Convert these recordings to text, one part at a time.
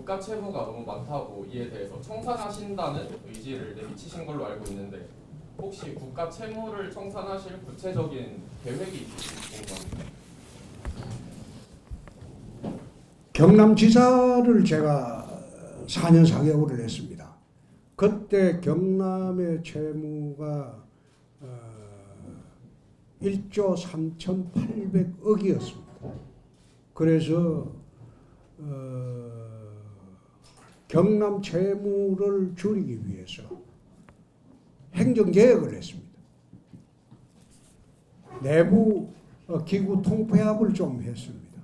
국가 채무가 너무 많다고 이에 대해서 청산하신다는 의지를 내비치신 걸로 알고 있는데 혹시 국가 채무를 청산하실 구체적인 계획이 있으신지 궁금합니다. 경남지사를 제가 4년 4개월을 했습니다. 그때 경남의 채무가 1조 3,800억이었습니다. 그래서 경남 채무를 줄이기 위해서 행정개혁을 했습니다. 내부 기구 통폐합을 좀 했습니다.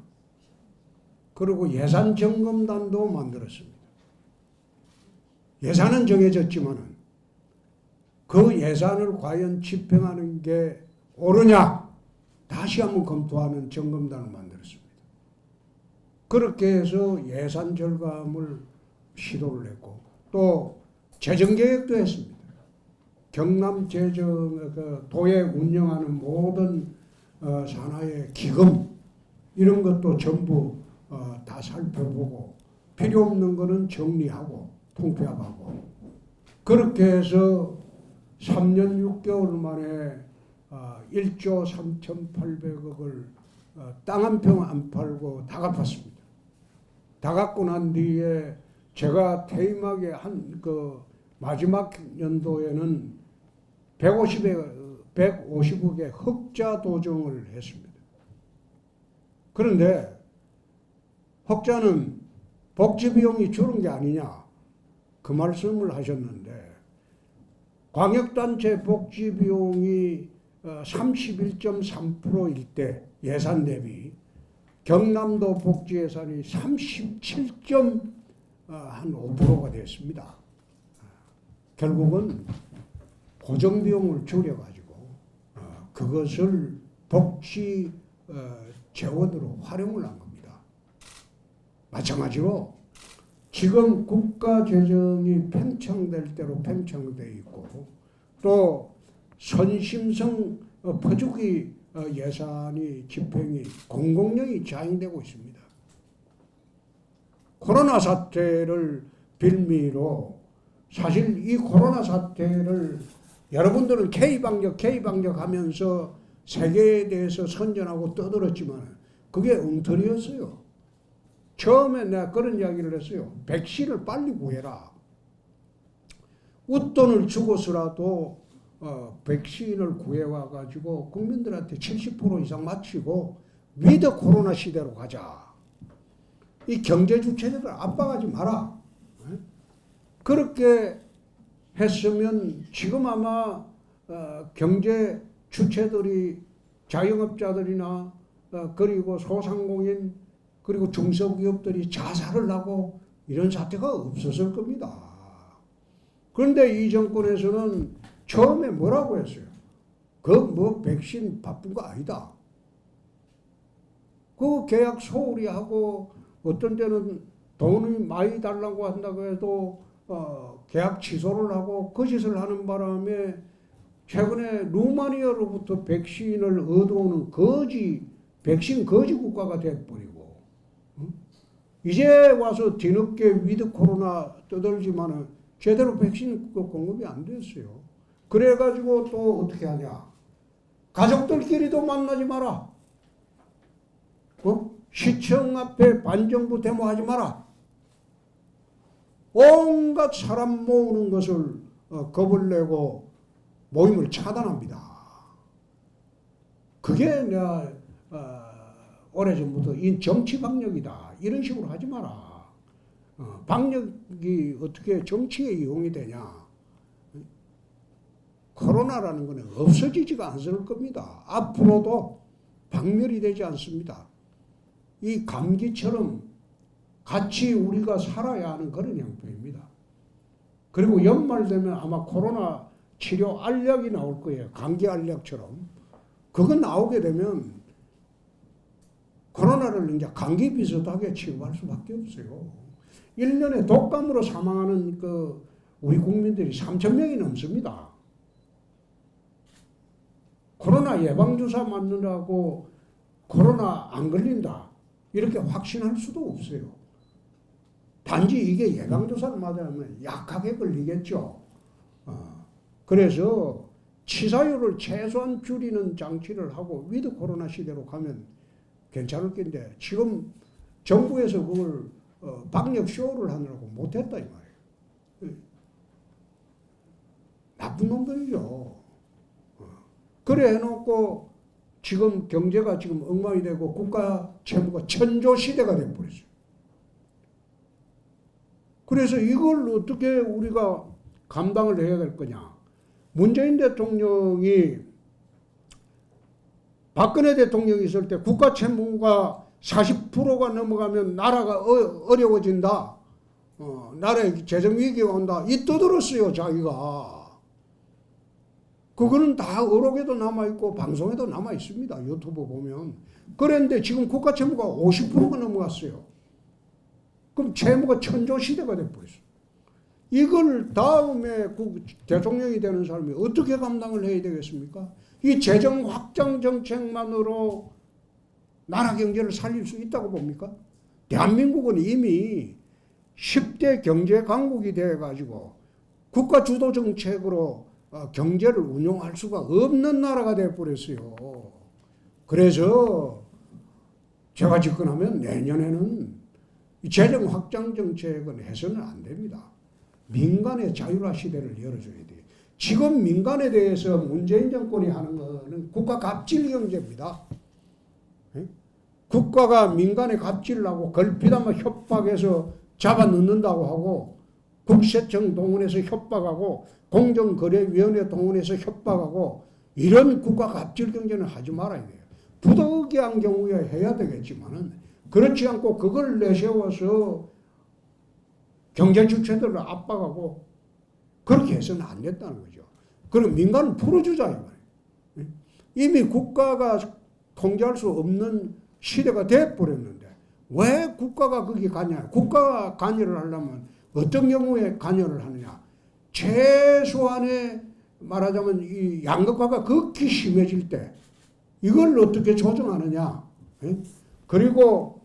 그리고 예산점검단도 만들었습니다. 예산은 정해졌지만 그 예산을 과연 집행하는 게 옳으냐 다시 한번 검토하는 점검단을 만들었습니다. 그렇게 해서 예산 절감을 시도를 했고 또 재정개혁도 했습니다. 경남 재정 도에 운영하는 모든 산하의 기금 이런 것도 전부 다 살펴보고 필요 없는 거는 정리하고 통폐합하고 그렇게 해서 3년 6개월 만에 1조 3,800억을 땅 한 평 안 팔고 다 갚았습니다. 다 갚고 난 뒤에 제가 퇴임하게 한 그 마지막 연도에는 150억의 흑자 도정을 했습니다. 그런데 흑자는 복지 비용이 줄은 게 아니냐 그 말씀을 하셨는데 광역단체 복지 비용이 31.3%일 때 예산 대비 경남도 복지 예산이 37.5%가 됐습니다. 결국은 고정비용을 줄여가지고 그것을 복지 재원으로 활용을 한 겁니다. 마찬가지로 지금 국가 재정이 팽창될 대로 팽창되어 있고 또 선심성 퍼주기 예산이 집행이 공공령이 자행되고 있습니다. 코로나 사태를 빌미로 사실 이 코로나 사태를 여러분들은 K방역 하면서 세계에 대해서 선전하고 떠들었지만 그게 엉터리였어요. 처음에 내가 그런 이야기를 했어요. 백신을 빨리 구해라. 웃돈을 주고서라도 백신을 구해와가지고 국민들한테 70% 이상 맞히고 위드 코로나 시대로 가자. 이 경제 주체들을 압박하지 마라. 그렇게 했으면 지금 아마 경제 주체들이 자영업자들이나 그리고 소상공인 그리고 중소기업들이 자살을 하고 이런 사태가 없었을 겁니다. 그런데 이 정권에서는 처음에 뭐라고 했어요? 그 뭐 백신 바쁜 거 아니다. 그 계약 소홀히 하고 어떤 때는 돈이 많이 달라고 한다고 해도 계약 취소를 하고 거짓을 하는 바람에 최근에 루마니아로부터 백신을 얻어오는 백신 거지 국가가 돼버리고 이제 와서 뒤늦게 위드 코로나 떠들지만은 제대로 백신 공급이 안 됐어요. 그래가지고 또 어떻게 하냐? 가족들끼리도 만나지 마라. 시청 앞에 반정부 데모하지 마라. 온갖 사람 모으는 것을 겁을 내고 모임을 차단합니다. 그게 내가 오래전부터 이 정치 방역이다. 이런 식으로 하지 마라. 방역이 어떻게 정치에 이용이 되냐. 코로나라는 것은 없어지지가 않을 겁니다. 앞으로도 박멸이 되지 않습니다. 이 감기처럼 같이 우리가 살아야 하는 그런 형편입니다. 그리고 연말 되면 아마 코로나 치료 알약이 나올 거예요. 감기 알약처럼. 그거 나오게 되면 코로나를 이제 감기 비슷하게 취급할 수밖에 없어요. 1년에 독감으로 사망하는 우리 국민들이 3,000명이 넘습니다. 코로나 예방주사 맞느라고 코로나 안 걸린다. 이렇게 확신할 수도 없어요. 단지 이게 예방주사를 맞으면 약하게 걸리겠죠. 그래서 치사율을 최소한 줄이는 장치를 하고 위드 코로나 시대로 가면 괜찮을 텐데 지금 정부에서 그걸 방역 쇼를 하느라고 못했다 이 말이에요. 나쁜 놈들이죠. 그래 해놓고 지금 경제가 지금 엉망이 되고 국가 채무가 천조 시대가 돼버렸어요. 그래서 이걸 어떻게 우리가 감당을 해야 될 거냐. 문재인 대통령이 박근혜 대통령이 있을 때 국가 채무가 40%가 넘어가면 나라가 어려워진다. 나라에 재정 위기가 온다. 이 떠들었어요, 자기가. 그거는 다 어록에도 남아있고 방송에도 남아있습니다. 유튜브 보면. 그런데 지금 국가 채무가 50%가 넘어갔어요. 그럼 채무가 천조 시대가 돼버렸어요. 이걸 다음에 대통령이 되는 사람이 어떻게 감당을 해야 되겠습니까? 이 재정 확장 정책만으로 나라 경제를 살릴 수 있다고 봅니까? 대한민국은 이미 10대 경제 강국이 되어가지고 국가 주도 정책으로 경제를 운용할 수가 없는 나라가 되어버렸어요. 그래서 제가 집권하면 내년에는 재정 확장 정책은 해서는 안 됩니다. 민간의 자율화 시대를 열어줘야 돼요. 지금 민간에 대해서 문재인 정권이 하는 거는 국가 갑질 경제입니다. 국가가 민간에 갑질을 하고 걸핏하면 협박해서 잡아넣는다고 하고 국세청 동원해서 협박하고 공정거래위원회 동원해서 협박하고 이런 국가 갑질 경제는 하지 말아야 돼요. 부득이한 경우에 해야 되겠지만은 그렇지 않고 그걸 내세워서 경제 주체들을 압박하고 그렇게 해서는 안 됐다는 거죠. 그럼 민간을 풀어주자 이 말이에요. 이미 국가가 통제할 수 없는 시대가 돼버렸는데 왜 국가가 거기 관여해요? 국가가 관여를 하려면 어떤 경우에 관여를 하느냐? 최소한의 말하자면 이 양극화가 극히 심해질 때 이걸 어떻게 조정하느냐? 그리고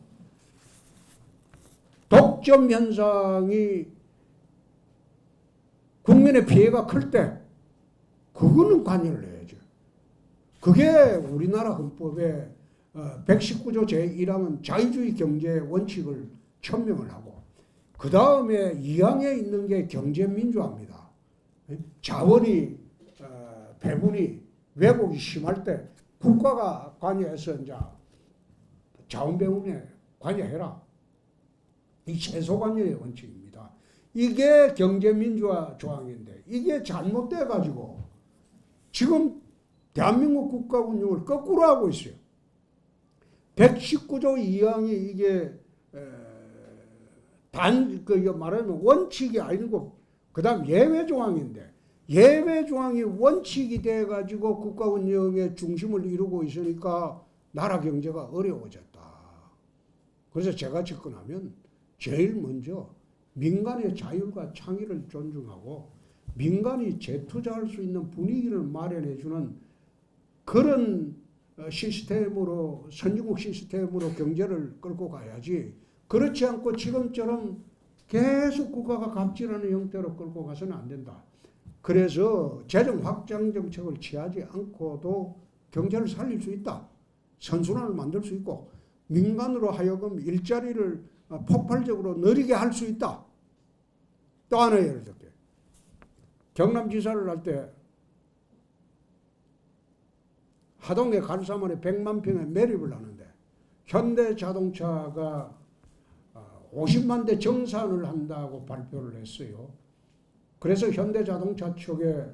독점 현상이 국민의 피해가 클 때 그거는 관여를 해야죠. 그게 우리나라 헌법에 119조 제1항은 자유주의 경제 원칙을 천명을 하고 그 다음에 2항에 있는 게 경제민주화입니다. 자원이 배분이 왜곡이 심할 때 국가가 관여해서 이제 자원 배분에 관여해라. 이 최소 관여의 원칙입니다. 이게 경제민주화 조항인데 이게 잘못돼 가지고 지금 대한민국 국가 운영을 거꾸로 하고 있어요. 119조 2항이 이게 말하면 원칙이 아니고 그 다음 예외 조항인데 예외 조항이 원칙이 돼 가지고 국가 운영의 중심을 이루고 있으니까 나라 경제가 어려워졌다. 그래서 제가 집권하면 제일 먼저 민간의 자율과 창의를 존중하고 민간이 재투자할 수 있는 분위기를 마련해 주는 그런 시스템으로 선진국 시스템으로 경제를 끌고 가야지 그렇지 않고 지금처럼 계속 국가가 갑질하는 형태로 끌고 가서는 안 된다. 그래서 재정 확장 정책을 취하지 않고도 경제를 살릴 수 있다. 선순환을 만들 수 있고 민간으로 하여금 일자리를 폭발적으로 늘리게 할 수 있다. 또 하나 예를 들게. 경남지사를 할 때 하동에 간사만에 100만 평에 매립을 하는데 현대자동차가 50만 대 정산을 한다고 발표를 했어요. 그래서 현대자동차 측에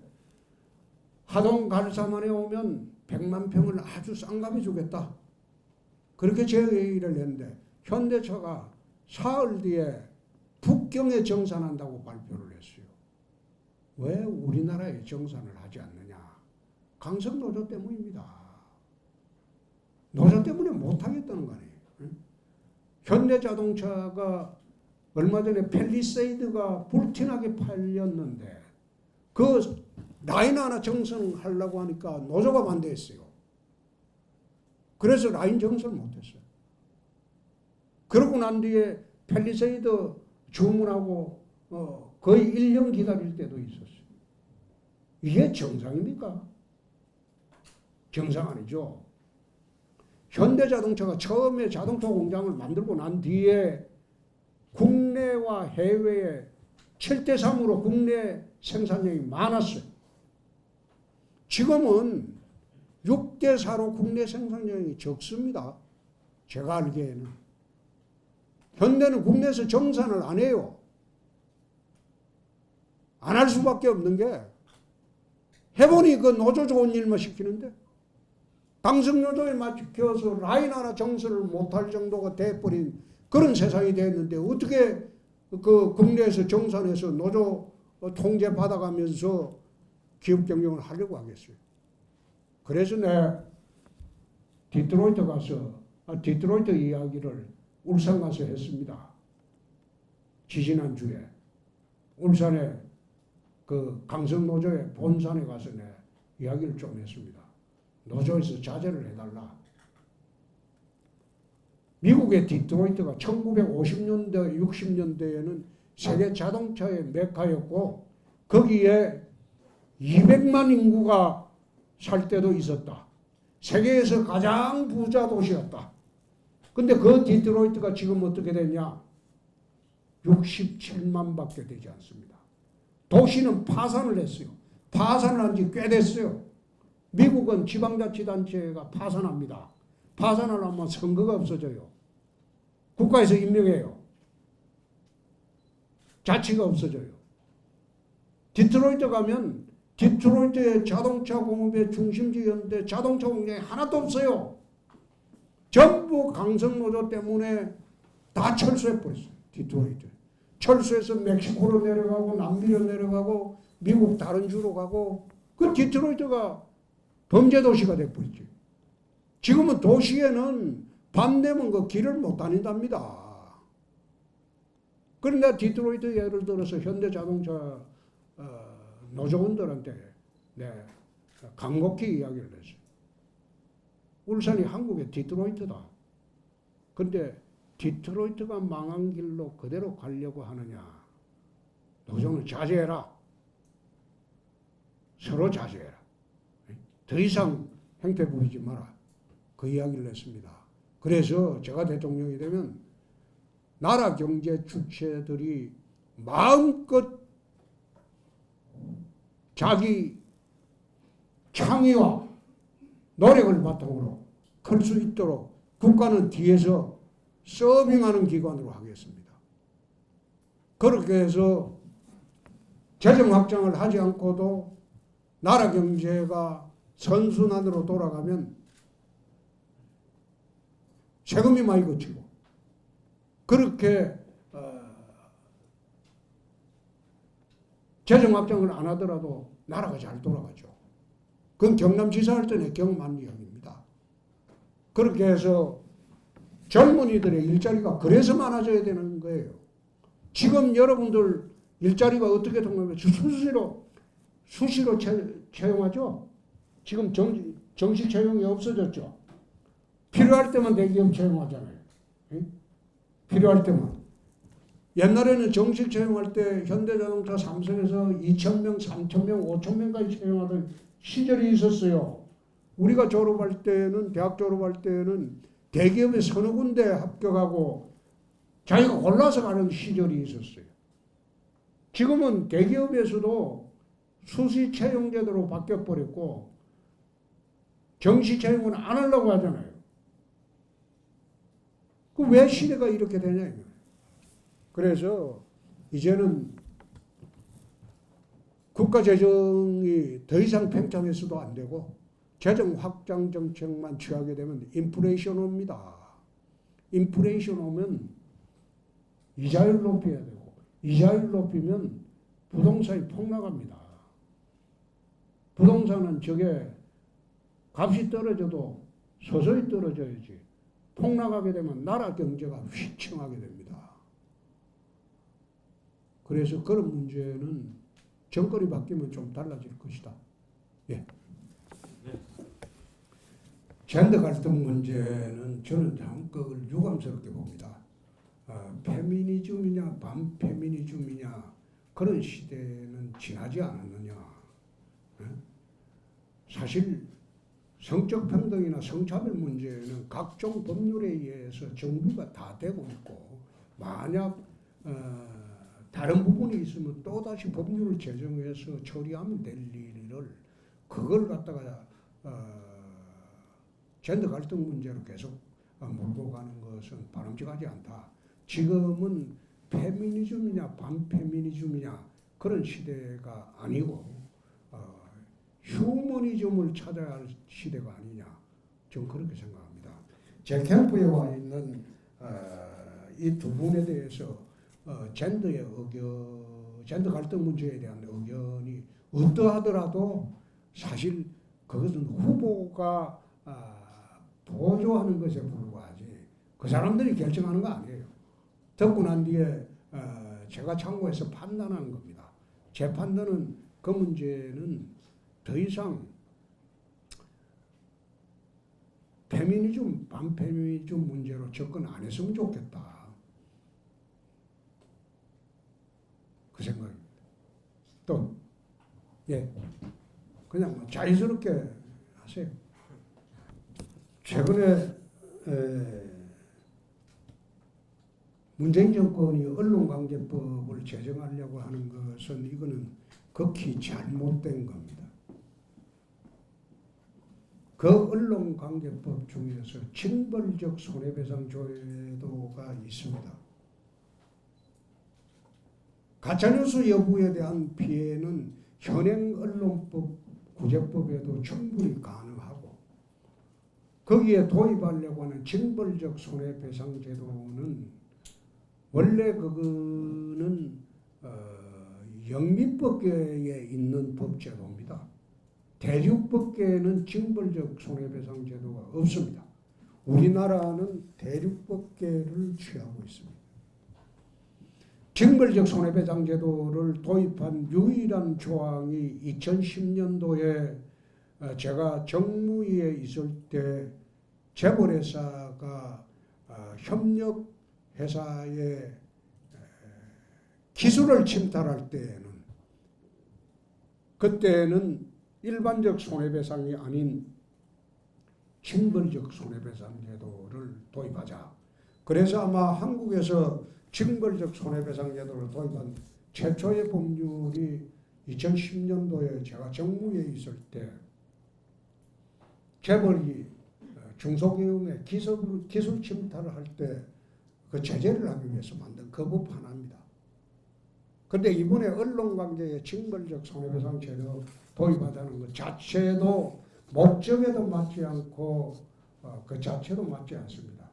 하동 간사만에 오면 100만 평을 아주 싼값에 주겠다. 그렇게 제의를 했는데 현대차가 사흘 뒤에 북경에 정산한다고 발표를 했어요. 왜 우리나라에 정산을 하지 않느냐? 강성 노조 때문입니다. 노조 때문에 못하겠다는 거 아니에요. 현대자동차가 얼마 전에 팰리세이드가 불티나게 팔렸는데 그 라인 하나 정선하려고 하니까 노조가 반대했어요. 그래서 라인 정선을 못했어요. 그러고 난 뒤에 팰리세이드 주문하고 거의 1년 기다릴 때도 있었어요. 이게 정상입니까? 정상 아니죠. 현대자동차가 처음에 자동차 공장을 만들고 난 뒤에 국내와 해외에 7대3으로 국내 생산량이 많았어요. 지금은 6대4로 국내 생산량이 적습니다. 제가 알기에는. 현대는 국내에서 정산을 안 해요. 안 할 수밖에 없는 게 해보니 그 노조 좋은 일만 시키는데 당석 노조에 맞춰서 라인 하나 정선을 못할 정도가 돼버린 그런 세상이 됐는데 어떻게 그 국내에서 정산해서 노조 통제 받아가면서 기업 경영을 하려고 하겠어요. 그래서 내 디트로이트 이야기를 울산 가서 했습니다. 지지난주에 울산에 그 강성노조의 본산에 가서 내 이야기를 좀 했습니다. 노조에서 자제를 해달라. 미국의 디트로이트가 1950년대, 60년대에는 세계 자동차의 메카였고 거기에 200만 인구가 살 때도 있었다. 세계에서 가장 부자 도시였다. 근데 그 디트로이트가 지금 어떻게 됐냐? 67만밖에 되지 않습니다. 도시는 파산을 했어요. 파산을 한 지 꽤 됐어요. 미국은 지방자치단체가 파산합니다. 파산을 하면 선거가 없어져요. 국가에서 임명해요. 자치가 없어져요. 디트로이트 가면 디트로이트의 자동차 공업의 중심지였는데 자동차 공장이 하나도 없어요. 전부 강성노조 때문에 다 철수해버렸어요. 디트로이트. 철수해서 멕시코로 내려가고 남미로 내려가고 미국 다른 주로 가고 그 디트로이트가 범죄도시가 돼버렸지. 지금은 도시에는 밤 되면 그 길을 못 다닌답니다. 그런데 디트로이트 예를 들어서 현대자동차 노조원들한테 간곡히 이야기를 했어요. 울산이 한국의 디트로이트다. 근데 디트로이트가 망한 길로 그대로 가려고 하느냐. 노조는 자제해라. 서로 자제해라. 더 이상 행패 부리지 마라. 그 이야기를 했습니다. 그래서 제가 대통령이 되면 나라 경제 주체들이 마음껏 자기 창의와 노력을 바탕으로 클 수 있도록 국가는 뒤에서 서빙하는 기관으로 하겠습니다. 그렇게 해서 재정 확장을 하지 않고도 나라 경제가 선순환으로 돌아가면 세금이 많이 거치고 그렇게 재정 확장을 안 하더라도 나라가 잘 돌아가죠. 그건 경남지사 할 때는 경험한 이야기입니다. 그렇게 해서 젊은이들의 일자리가 그래서 많아져야 되는 거예요. 지금 여러분들 일자리가 어떻게 통하면 수시로 채용하죠. 지금 정식 채용이 없어졌죠. 필요할 때만 대기업 채용하잖아요. 필요할 때만. 옛날에는 정식 채용할 때 현대자동차 삼성에서 2,000명, 3,000명, 5,000명까지 채용하던 시절이 있었어요. 우리가 졸업할 때는 대학 졸업할 때는 대기업에 서너 군데 합격하고 자기가 골라서 가는 시절이 있었어요. 지금은 대기업에서도 수시 채용 제도로 바뀌어버렸고 정시 채용은 안 하려고 하잖아요. 그 왜 시대가 이렇게 되냐. 그래서 이제는 국가 재정이 더 이상 팽창해서도 안 되고 재정 확장 정책만 취하게 되면 인플레이션 옵니다. 인플레이션 오면 이자율 높여야 되고 이자율 높이면 부동산이 폭락합니다. 부동산은 저게 값이 떨어져도 서서히 떨어져야지 폭락하게 되면 나라 경제가 휘청하게 됩니다. 그래서 그런 문제는 정권이 바뀌면 좀 달라질 것이다. 예. 젠더 갈등 문제는 저는 그걸 유감스럽게 봅니다. 페미니즘이냐 반페미니즘이냐 그런 시대는 지나지 않았느냐. 사실 성적 평등이나 성차별 문제는 각종 법률에 의해서 정비가 다 되고 있고 만약 다른 부분이 있으면 또다시 법률을 제정해서 처리하면 될 일을 그걸 갖다가 젠더 갈등 문제로 계속 몰고 가는 것은 바람직하지 않다. 지금은 페미니즘이냐 반페미니즘이냐 그런 시대가 아니고 휴머니즘을 찾아야 할 시대가 아니냐. 저는 그렇게 생각합니다. 제 캠프에 와 있는 이 두 분에 대해서 젠더 갈등 문제에 대한 의견이 어떠하더라도 사실 그것은 후보가 보조하는 것에 불과하지 그 사람들이 결정하는 거 아니에요. 듣고 난 뒤에 제가 참고해서 판단하는 겁니다. 제 판단은 그 문제는 더 이상 페미니즘, 반페미니즘 문제로 접근 안 했으면 좋겠다. 그 생각입니다. 또, 예, 그냥 자연스럽게 하세요. 최근에 문재인 정권이 언론관계법을 제정하려고 하는 것은 이거는 극히 잘못된 겁니다. 그 언론관계법 중에서 징벌적 손해배상 제도가 있습니다. 가짜뉴스 여부에 대한 피해는 현행 언론법 구제법에도 충분히 가능하고 거기에 도입하려고 하는 징벌적 손해배상 제도는 원래 그거는 영미법계에 있는 법제도입니다. 대륙법계에는 징벌적 손해배상 제도가 없습니다. 우리나라는 대륙법계를 취하고 있습니다. 징벌적 손해배상 제도를 도입한 유일한 조항이 2010년도에 제가 정무위에 있을 때 재벌회사가 협력회사의 기술을 침탈할 때에는 그때는 일반적 손해배상이 아닌 징벌적 손해배상 제도를 도입하자. 그래서 아마 한국에서 징벌적 손해배상 제도를 도입한 최초의 법률이 2010년도에 제가 정무위에 있을 때 재벌이 중소기업의 기술 침탈을 할 때 그 제재를 하기 위해서 만든 그 법 하나입니다. 그런데 이번에 언론관계에 징벌적 손해배상 제도 도입하자는 것 자체도 목적에도 맞지 않고 그 자체도 맞지 않습니다.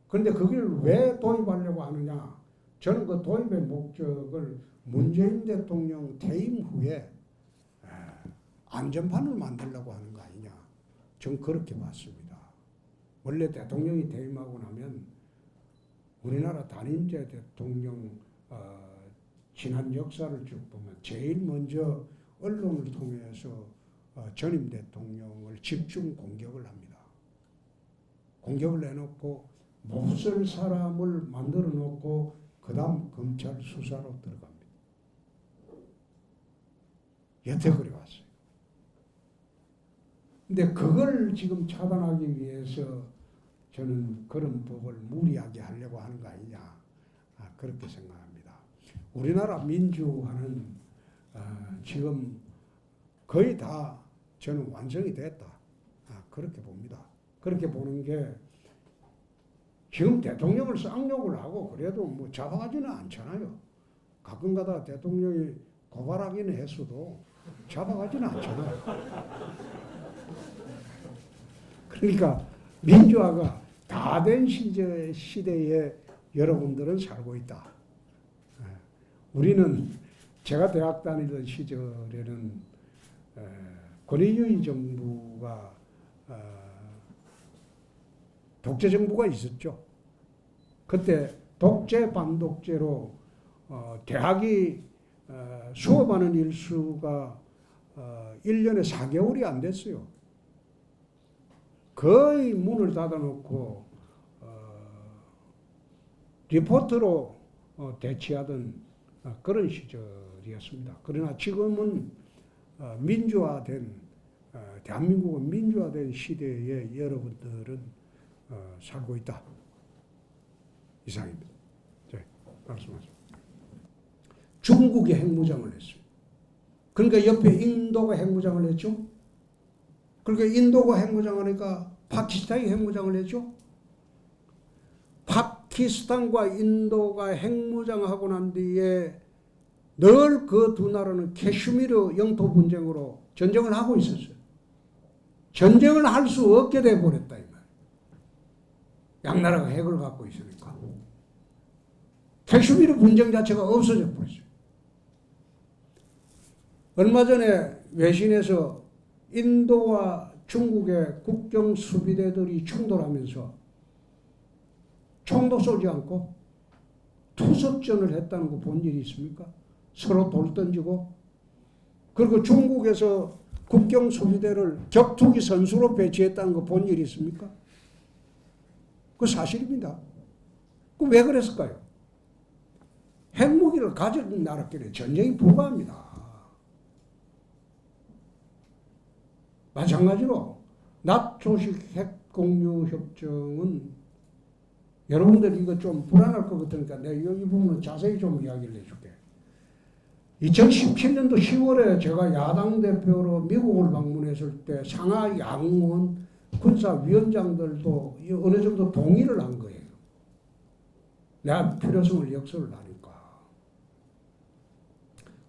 그런데 그걸 왜 도입하려고 하느냐? 저는 그 도입의 목적을 문재인 대통령 퇴임 후에 안전판을 만들려고 하는 거 아니냐? 저는 그렇게 봤습니다. 원래 대통령이 퇴임하고 나면 우리나라 단임제 대통령 지난 역사를 쭉 보면 제일 먼저 언론을 통해서 전임 대통령을 집중 공격을 합니다. 공격을 해놓고 몹쓸 사람을 만들어 놓고 그 다음 검찰 수사로 들어갑니다. 여태 그래왔어요. 근데 그걸 지금 차단하기 위해서 저는 그런 법을 무리하게 하려고 하는 거 아니냐 그렇게 생각합니다. 우리나라 민주화는 지금 거의 다 저는 완성이 됐다 그렇게 봅니다. 그렇게 보는 게 지금 대통령을 쌍욕을 하고 그래도 뭐 잡아가지는 않잖아요. 가끔가다 대통령이 고발하기는 했어도 잡아가지는 않잖아요. 그러니까 민주화가 다 된 시대에 여러분들은 살고 있다. 우리는 제가 대학 다니던 시절에는 권위주의 정부가 독재 정부가 있었죠. 그때 독재 반독재로 대학이 수업하는 일수가 1년에 4개월이 안 됐어요. 거의 문을 닫아놓고 리포트로 대치하던 그런 시절이었습니다. 그러나 지금은 민주화된 대한민국은 민주화된 시대에 여러분들은 살고 있다. 이상입니다. 네, 말씀하세요. 중국이 핵무장을 했어요. 그러니까 옆에 인도가 핵무장을 했죠. 그러니까 인도가 핵무장을 하니까 파키스탄이 핵무장을 했죠. 파키스탄과 인도가 핵무장하고 난 뒤에 늘 그 두 나라는 캐슈미르 영토 분쟁으로 전쟁을 하고 있었어요. 전쟁을 할 수 없게 돼버렸다 이 말이에요. 양나라가 핵을 갖고 있으니까. 캐슈미르 분쟁 자체가 없어져 버렸어요. 얼마 전에 외신에서 인도와 중국의 국경 수비대들이 충돌하면서 총도 쏘지 않고 투석전을 했다는 거 본 일이 있습니까? 서로 돌 던지고, 그리고 중국에서 국경 수비대를 격투기 선수로 배치했다는 거 본 일이 있습니까? 그 사실입니다. 그 왜 그랬을까요? 핵무기를 가진 나라끼리 전쟁이 불가합니다. 마찬가지로 나토식 핵공유 협정은 여러분들 이거 좀 불안할 것 같으니까 내가 이 부분은 자세히 좀 이야기를 해줄게. 2017년도 10월에 제가 야당 대표로 미국을 방문했을 때 상하 양원 군사위원장들도 어느 정도 동의를 한 거예요. 내가 필요성을 역설을 하니까.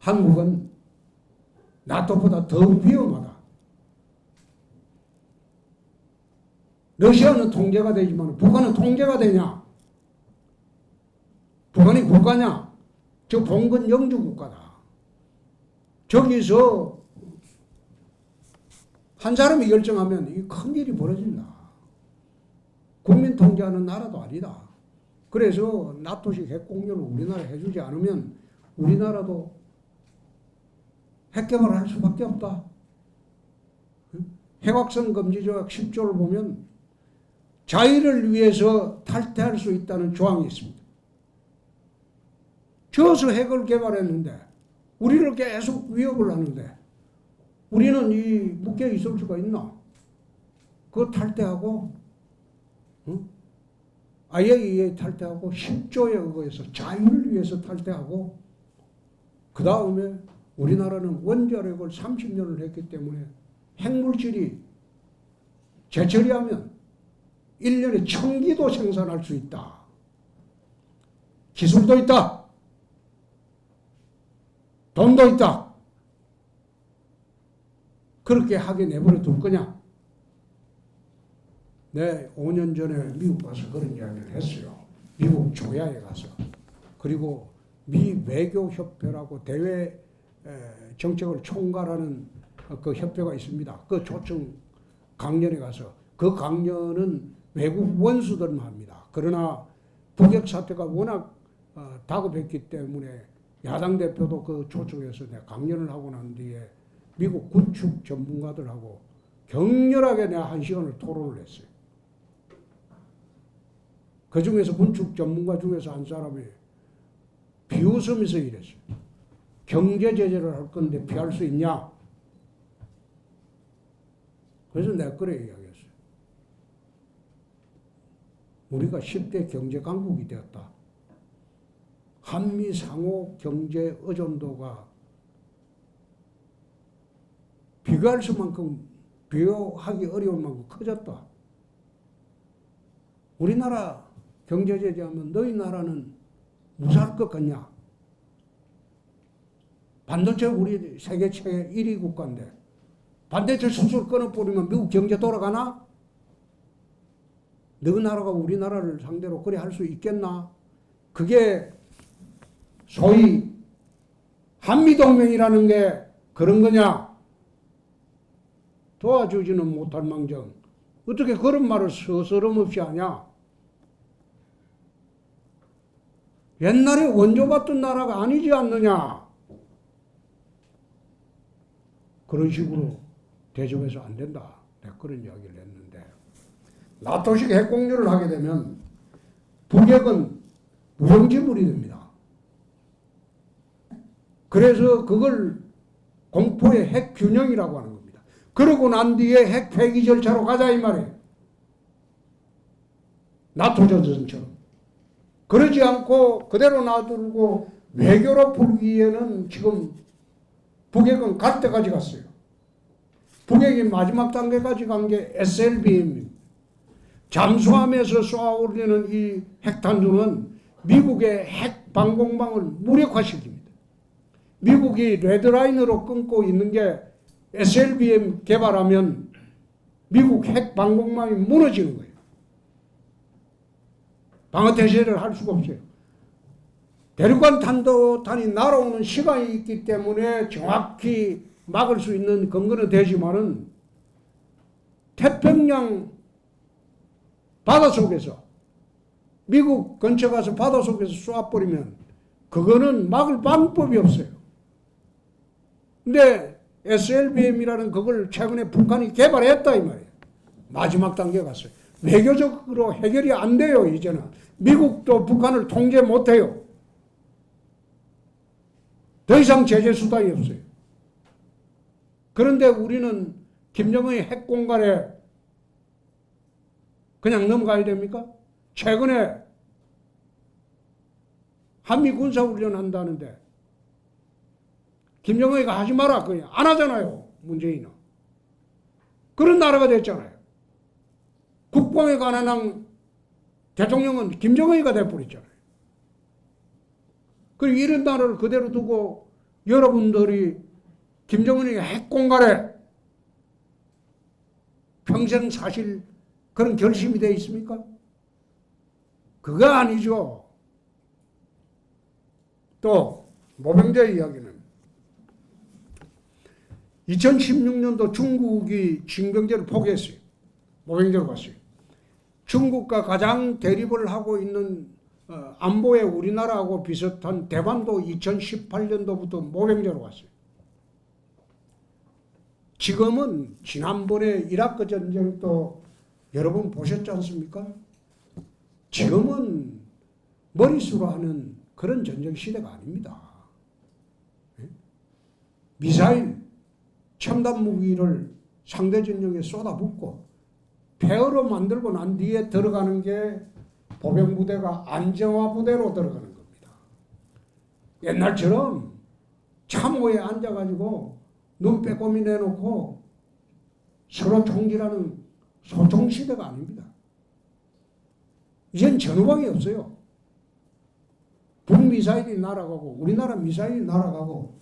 한국은 나토보다 더 위험하다. 러시아는 통제가 되지만 북한은 통제가 되냐? 북한이 국가냐? 저 봉건 영주 국가다. 저기서 한 사람이 결정하면 이 큰 일이 벌어진다. 국민 통제하는 나라도 아니다. 그래서 나토식 핵공유를 우리나라에 해주지 않으면 우리나라도 핵개발을 할 수밖에 없다. 핵확산 금지 조약 10조를 보면 자유를 위해서 탈퇴할 수 있다는 조항이 있습니다. 저서 핵을 개발했는데 우리를 계속 위협을 하는데 우리는 이 묶여 있을 수가 있나? 그거 탈퇴하고 IAEA 탈퇴하고 10조에 의거해서 자유를 위해서 탈퇴하고 그 다음에 우리나라는 원자력을 30년을 했기 때문에 핵물질이 재처리하면 1년에 1000기도 생산할 수 있다. 기술도 있다. 돈도 있다. 그렇게 하게 내버려 둘 거냐? 네, 5년 전에 미국 가서 그런 이야기를 했어요. 미국 조야에 가서. 그리고 미 외교협회라고 대외 정책을 총괄하는 그 협회가 있습니다. 그 초청 강연에 가서 그 강연은 외국 원수들만 합니다. 그러나 북핵 사태가 워낙 다급했기 때문에 야당 대표도 그 초청해서 내가 강연을 하고 난 뒤에 미국 군축 전문가들하고 격렬하게 내가 1시간을 토론을 했어요. 그 중에서 군축 전문가 중에서 한 사람이 비웃으면서 이랬어요. 경제 제재를 할 건데 피할 수 있냐? 그래서 내가 그래 이야기했어요. 우리가 10대 경제 강국이 되었다. 한미 상호 경제 의존도가 비교할 수만큼 비교하기 어려운 만큼 커졌다. 우리나라 경제 제재하면 너희 나라는 무사할 것 같냐? 반도체 우리 세계 최 1위 국가인데 반도체 수출 끊어버리면 미국 경제 돌아가나? 너희 나라가 우리나라를 상대로 그래 할 수 있겠나? 그게 소위 한미동맹이라는 게 그런 거냐? 도와주지는 못할 망정 어떻게 그런 말을 서스럼없이 하냐? 옛날에 원조받던 나라가 아니지 않느냐? 그런 식으로 대접해서 안 된다. 내가 그런 이야기를 했는데 나토식 핵공유를 하게 되면 북핵은 무용지물이 됩니다. 그래서 그걸 공포의 핵 균형이라고 하는 겁니다. 그러고 난 뒤에 핵 폐기 절차로 가자 이 말이에요. 나토 전선처럼. 그러지 않고 그대로 놔두고 외교로 풀기에는 지금 북핵은 갈 때까지 갔어요. 북핵이 마지막 단계까지 간 게 SLBM입니다. 잠수함에서 쏘아 올리는 이 핵탄두는 미국의 핵 방공망을 무력화시킵니다. 미국이 레드라인으로 끊고 있는 게 SLBM 개발하면 미국 핵 방공망이 무너지는 거예요. 방어태세를 할 수가 없어요. 대륙간 탄도탄이 날아오는 시간이 있기 때문에 정확히 막을 수 있는 근거는 되지만은 태평양 바닷속에서 미국 근처 가서 바닷속에서 쏘아버리면 그거는 막을 방법이 없어요. 근데 SLBM이라는 그걸 최근에 북한이 개발했다 이 말이에요. 마지막 단계에 갔어요. 외교적으로 해결이 안 돼요. 이제는 미국도 북한을 통제 못해요. 더 이상 제재 수단이 없어요. 그런데 우리는 김정은의 핵공갈에 그냥 넘어가야 됩니까? 최근에 한미 군사훈련 한다는데 김정은이가 하지 마라 그냥 안 하잖아요. 문재인은. 그런 나라가 됐잖아요. 국방에 관한 한 대통령은 김정은이가 돼버렸잖아요. 그리고 이런 나라를 그대로 두고 여러분들이 김정은이 핵공갈에 평생 사실 그런 결심이 되어 있습니까? 그거 아니죠. 또 모병제 이야기는 2016년도 중국이 징병제를 포기했어요. 모병제로 갔어요. 중국과 가장 대립을 하고 있는 안보에 우리나라하고 비슷한 대만도 2018년도부터 모병제로 갔어요. 지금은 지난번에 이라크 전쟁도 여러분 보셨지 않습니까? 지금은 머릿수로 하는 그런 전쟁 시대가 아닙니다. 미사일, 첨단 무기를 상대 전역에 쏟아붓고 폐허로 만들고 난 뒤에 들어가는 게 보병부대가 안정화 부대로 들어가는 겁니다. 옛날처럼 참호에 앉아가지고 눈 빼꼼히 내놓고 서로 총질하는 소총시대가 아닙니다. 이젠 전후방이 없어요. 북미사일이 날아가고 우리나라 미사일이 날아가고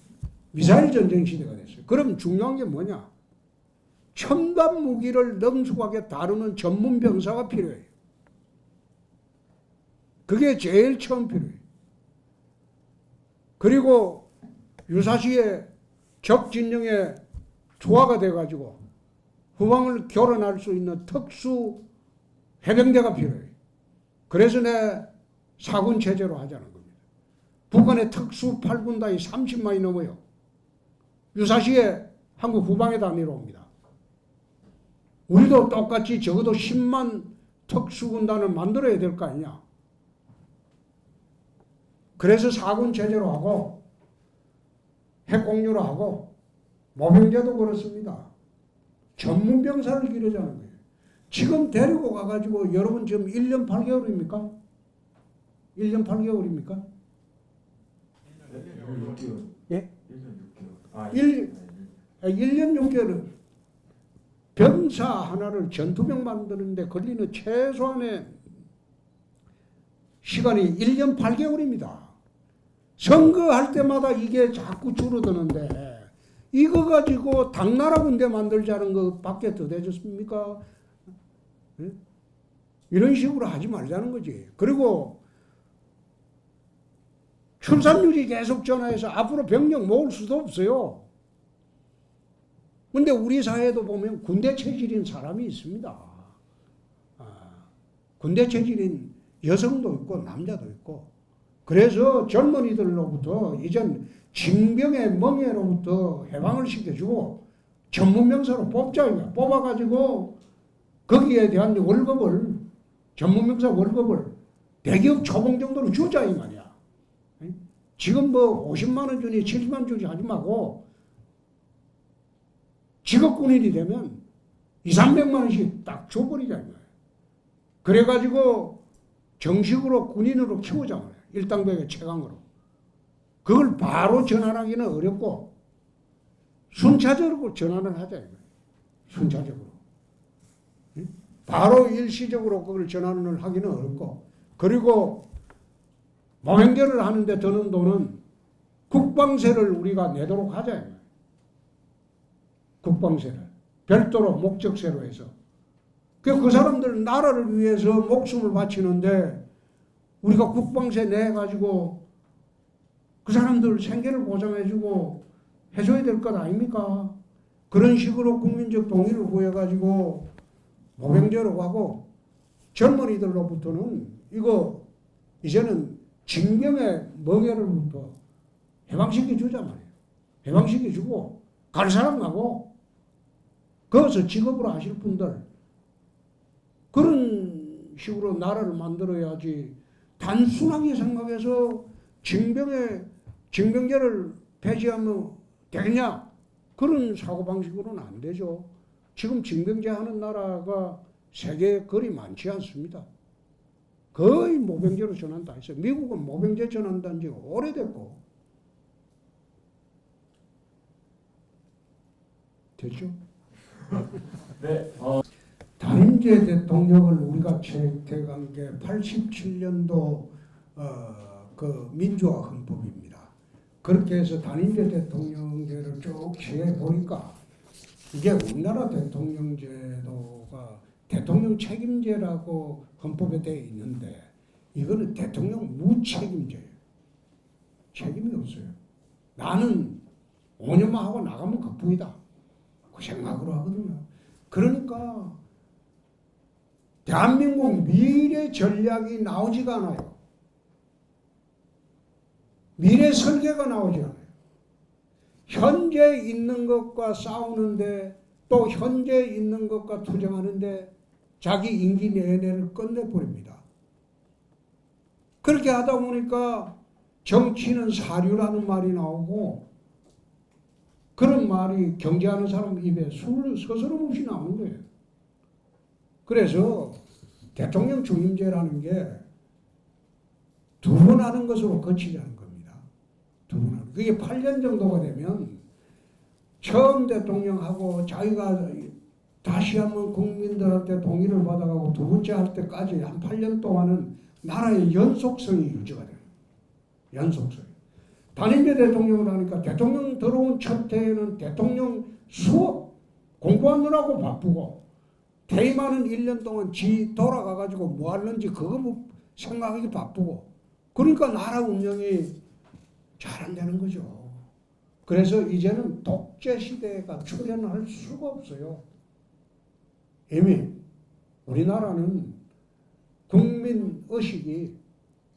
미사일 전쟁 시대가 됐어요. 그럼 중요한 게 뭐냐? 첨단 무기를 능숙하게 다루는 전문 병사가 필요해요. 그게 제일 처음 필요해요. 그리고 유사시에 적 진영에 조화가 돼가지고 후방을 교란할 수 있는 특수 해병대가 필요해요. 그래서 내 4군 체제로 하자는 겁니다. 북한의 특수 8군단이 30만이 넘어요. 유사시에 한국 후방에다 내려옵니다. 우리도 똑같이 적어도 10만 특수군단을 만들어야 될 거 아니냐. 그래서 4군 체제로 하고 핵공유로 하고 모병제도 그렇습니다. 전문병사를 기르자는 거예요. 지금 데리고 가가지고 여러분 지금 1년 8개월입니까? 1년 8개월입니까? 1년 6개월. 예? 1년 6개월. 1년 6개월은 병사 하나를 전투병 만드는데 걸리는 최소한의 시간이 1년 8개월입니다. 선거할 때마다 이게 자꾸 줄어드는데 이거 가지고 당나라 군대 만들자는 것밖에 더 되겠습니까? 이런 식으로 하지 말자는 거지. 그리고 출산율이 계속 전화해서 앞으로 병력 모을 수도 없어요. 근데 우리 사회도 보면 군대 체질인 사람이 있습니다. 군대 체질인 여성도 있고 남자도 있고. 그래서 젊은이들로부터 이젠 징병의 멍해로부터 해방을 시켜주고 전문병사로 뽑자. 뽑아가지고 거기에 대한 월급을 전문병사 월급을 대기업 초봉 정도로 주자 이 말이야. 지금 뭐 50만 원 주니 70만 원 주니 하지 말고 직업 군인이 되면 2, 300만 원씩 딱 줘버리자 이 말이야. 그래가지고 정식으로 군인으로 키우자 말이야. 일당백의 최강으로. 그걸 바로 전환하기는 어렵고 순차적으로 전환을 하자 이거예요. 순차적으로. 바로 일시적으로 그걸 전환을 하기는 어렵고 그리고 모병제를 하는데 드는 돈은 국방세를 우리가 내도록 하자 이거예요. 국방세를 별도로 목적세로 해서 그 사람들 나라를 위해서 목숨을 바치는데 우리가 국방세 내가지고 그 사람들 생계를 보장해주고 해줘야 될 것 아닙니까? 그런 식으로 국민적 동의를 구해가지고 모병제로 가고 젊은이들로부터는 이거 이제는 징병의 멍해로부터 해방시켜 주자 말이에요. 해방시켜 주고 갈 사람 가고 거기서 직업으로 하실 분들 그런 식으로 나라를 만들어야지 단순하게 생각해서 징병제를 폐지하면 되겠냐? 그런 사고방식으로는 안 되죠. 지금 징병제 하는 나라가 세계에 그리 많지 않습니다. 거의 모병제로 전환다 했어요. 미국은 모병제 전환한 지 오래됐고. 됐죠? 네. 단임제 대통령을 우리가 채택한 게 87년도 그 민주화 헌법입니다. 그렇게 해서 단임제 대통령제를 쭉 취해 보니까 이게 우리나라 대통령 제도가 대통령 책임제라고 헌법에 되어 있는데 이거는 대통령 무책임제예요. 책임이 없어요. 나는 5년만 하고 나가면 그뿐이다. 그 생각으로 하거든요. 그러니까 대한민국 미래 전략이 나오지가 않아요. 미래 설계가 나오지 않아요. 현재 있는 것과 싸우는데 또 현재 있는 것과 투쟁하는데 자기 임기 내내를 끝내버립니다. 그렇게 하다 보니까 정치는 사류라는 말이 나오고 그런 말이 경제하는 사람 입에 스스럼없이 나오는 거예요. 그래서 대통령 중임제라는 게 두 번 하는 것으로 거치자는 겁니다. 두 번 하는. 그게 8년 정도가 되면 처음 대통령하고 자기가 다시 한번 국민들한테 동의를 받아가고 두 번째 할 때까지 한 8년 동안은 나라의 연속성이 유지가 돼요. 연속성. 단임제 대통령을 하니까 대통령 들어온 첫 해에는 대통령 수업 공부하느라고 바쁘고 퇴임하는 1년 동안 지 돌아가가지고 뭐 하는지 그거 뭐 생각하기 바쁘고 그러니까 나라 운영이 잘 안 되는 거죠. 그래서 이제는 독재 시대가 출현할 수가 없어요. 이미 우리나라는 국민 의식이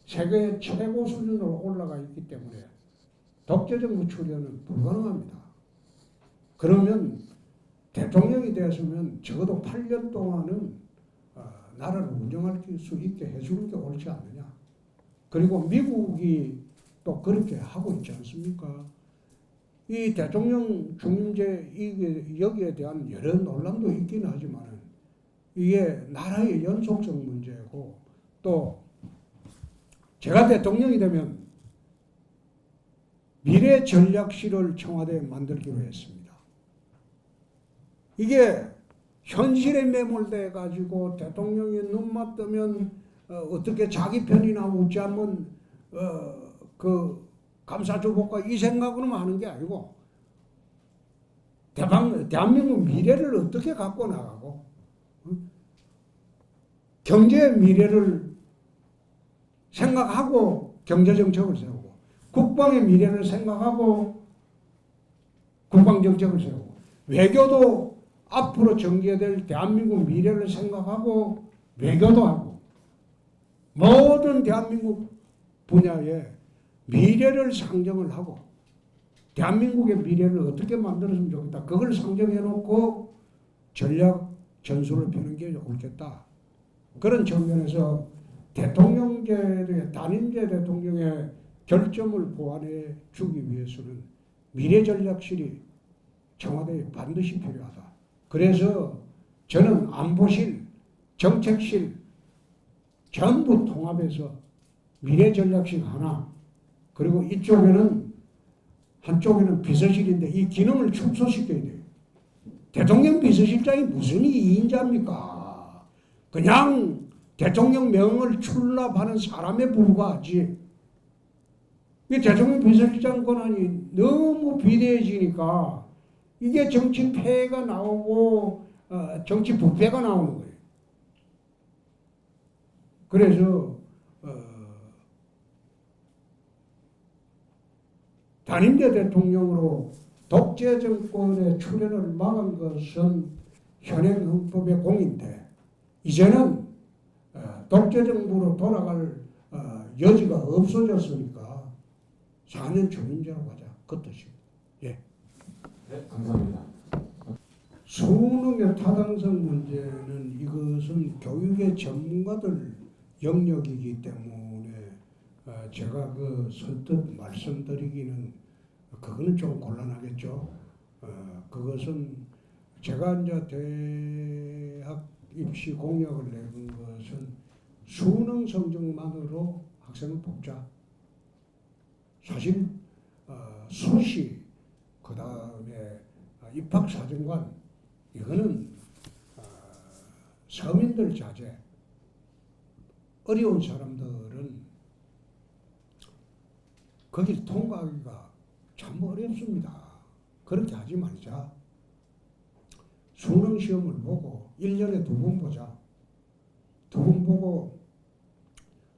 세계 최고 수준으로 올라가 있기 때문에 독재 정부 출현은 불가능합니다. 그러면 대통령이 되었으면 적어도 8년 동안은 나라를 운영할 수 있게 해주는 게 옳지 않느냐. 그리고 미국이 또 그렇게 하고 있지 않습니까? 이 대통령 중임제 여기에 대한 여러 논란도 있긴 하지만 이게 나라의 연속성 문제고 또 제가 대통령이 되면 미래전략실을 청와대에 만들기로 했습니다. 이게 현실에 매몰돼 가지고 대통령이 눈만 뜨면 어떻게 자기 편이나 웃지 않으면 그 감사주복과 이 생각으로만 하는 게 아니고 대한민국 미래를 어떻게 갖고 나가고 경제의 미래를 생각하고 경제정책을 세우고 국방의 미래를 생각하고 국방정책을 세우고 외교도 앞으로 전개될 대한민국 미래를 생각하고 외교도 하고 모든 대한민국 분야에 미래를 상정을 하고 대한민국의 미래를 어떻게 만들었으면 좋겠다. 그걸 상정해놓고 전략 전술을 펴는 게 옳겠다. 그런 측면에서 대통령제의 단임제 대통령의 결점을 보완해 주기 위해서는 미래전략실이 청와대에 반드시 필요하다. 그래서 저는 안보실, 정책실 전부 통합해서 미래전략실 하나, 그리고 이쪽에는 한쪽에는 비서실인데 이 기능을 축소시켜야 돼요. 대통령 비서실장이 무슨 2인자입니까? 그냥 대통령 명을 출납하는 사람에 불과하지. 이 대통령 비서실장 권한이 너무 비대해지니까 이게 정치 폐해가 나오고 정치 부패가 나오는 거예요. 그래서 단임제 대통령으로 독재 정권의 출현을 막은 것은 현행 헌법의 공인데 이제는 독재 정부로 돌아갈 여지가 없어졌으니까 4년 초임제로 가자. 그 뜻입니다. 예. 네, 감사합니다. 수능의 타당성 문제는 이것은 교육의 전문가들 영역이기 때문에 제가 그 선뜻 말씀드리기는 그거는 좀 곤란하겠죠. 그것은 제가 이제 대학 입시 공약을 내건 것은 수능 성적만으로 학생을 뽑자. 사실 수시 그 다음에 입학사정관 이거는 서민들 자제, 어려운 사람들은 거기를 통과하기가 참 어렵습니다. 그렇게 하지 말자. 수능 시험을 보고 1년에 2번 보자. 2번 보고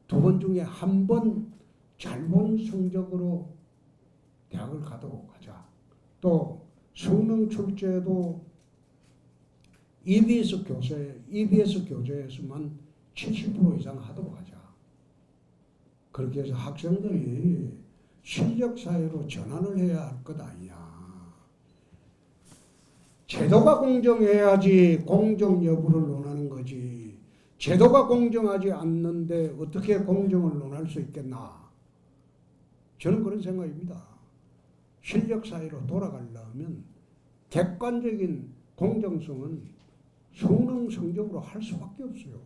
2번 중에 한 번 잘 본 성적으로 대학을 가도록 하자. 또 수능 출제도 EBS 교재에서만 70% 이상 하도록 하자. 그렇게 해서 학생들이 실력 사회로 전환을 해야 할 것 아니냐. 제도가 공정해야지 공정 여부를 논하는 거지. 제도가 공정하지 않는데 어떻게 공정을 논할 수 있겠나. 저는 그런 생각입니다. 실력 사회로 돌아가려면 객관적인 공정성은 수능 성적으로 할 수밖에 없어요.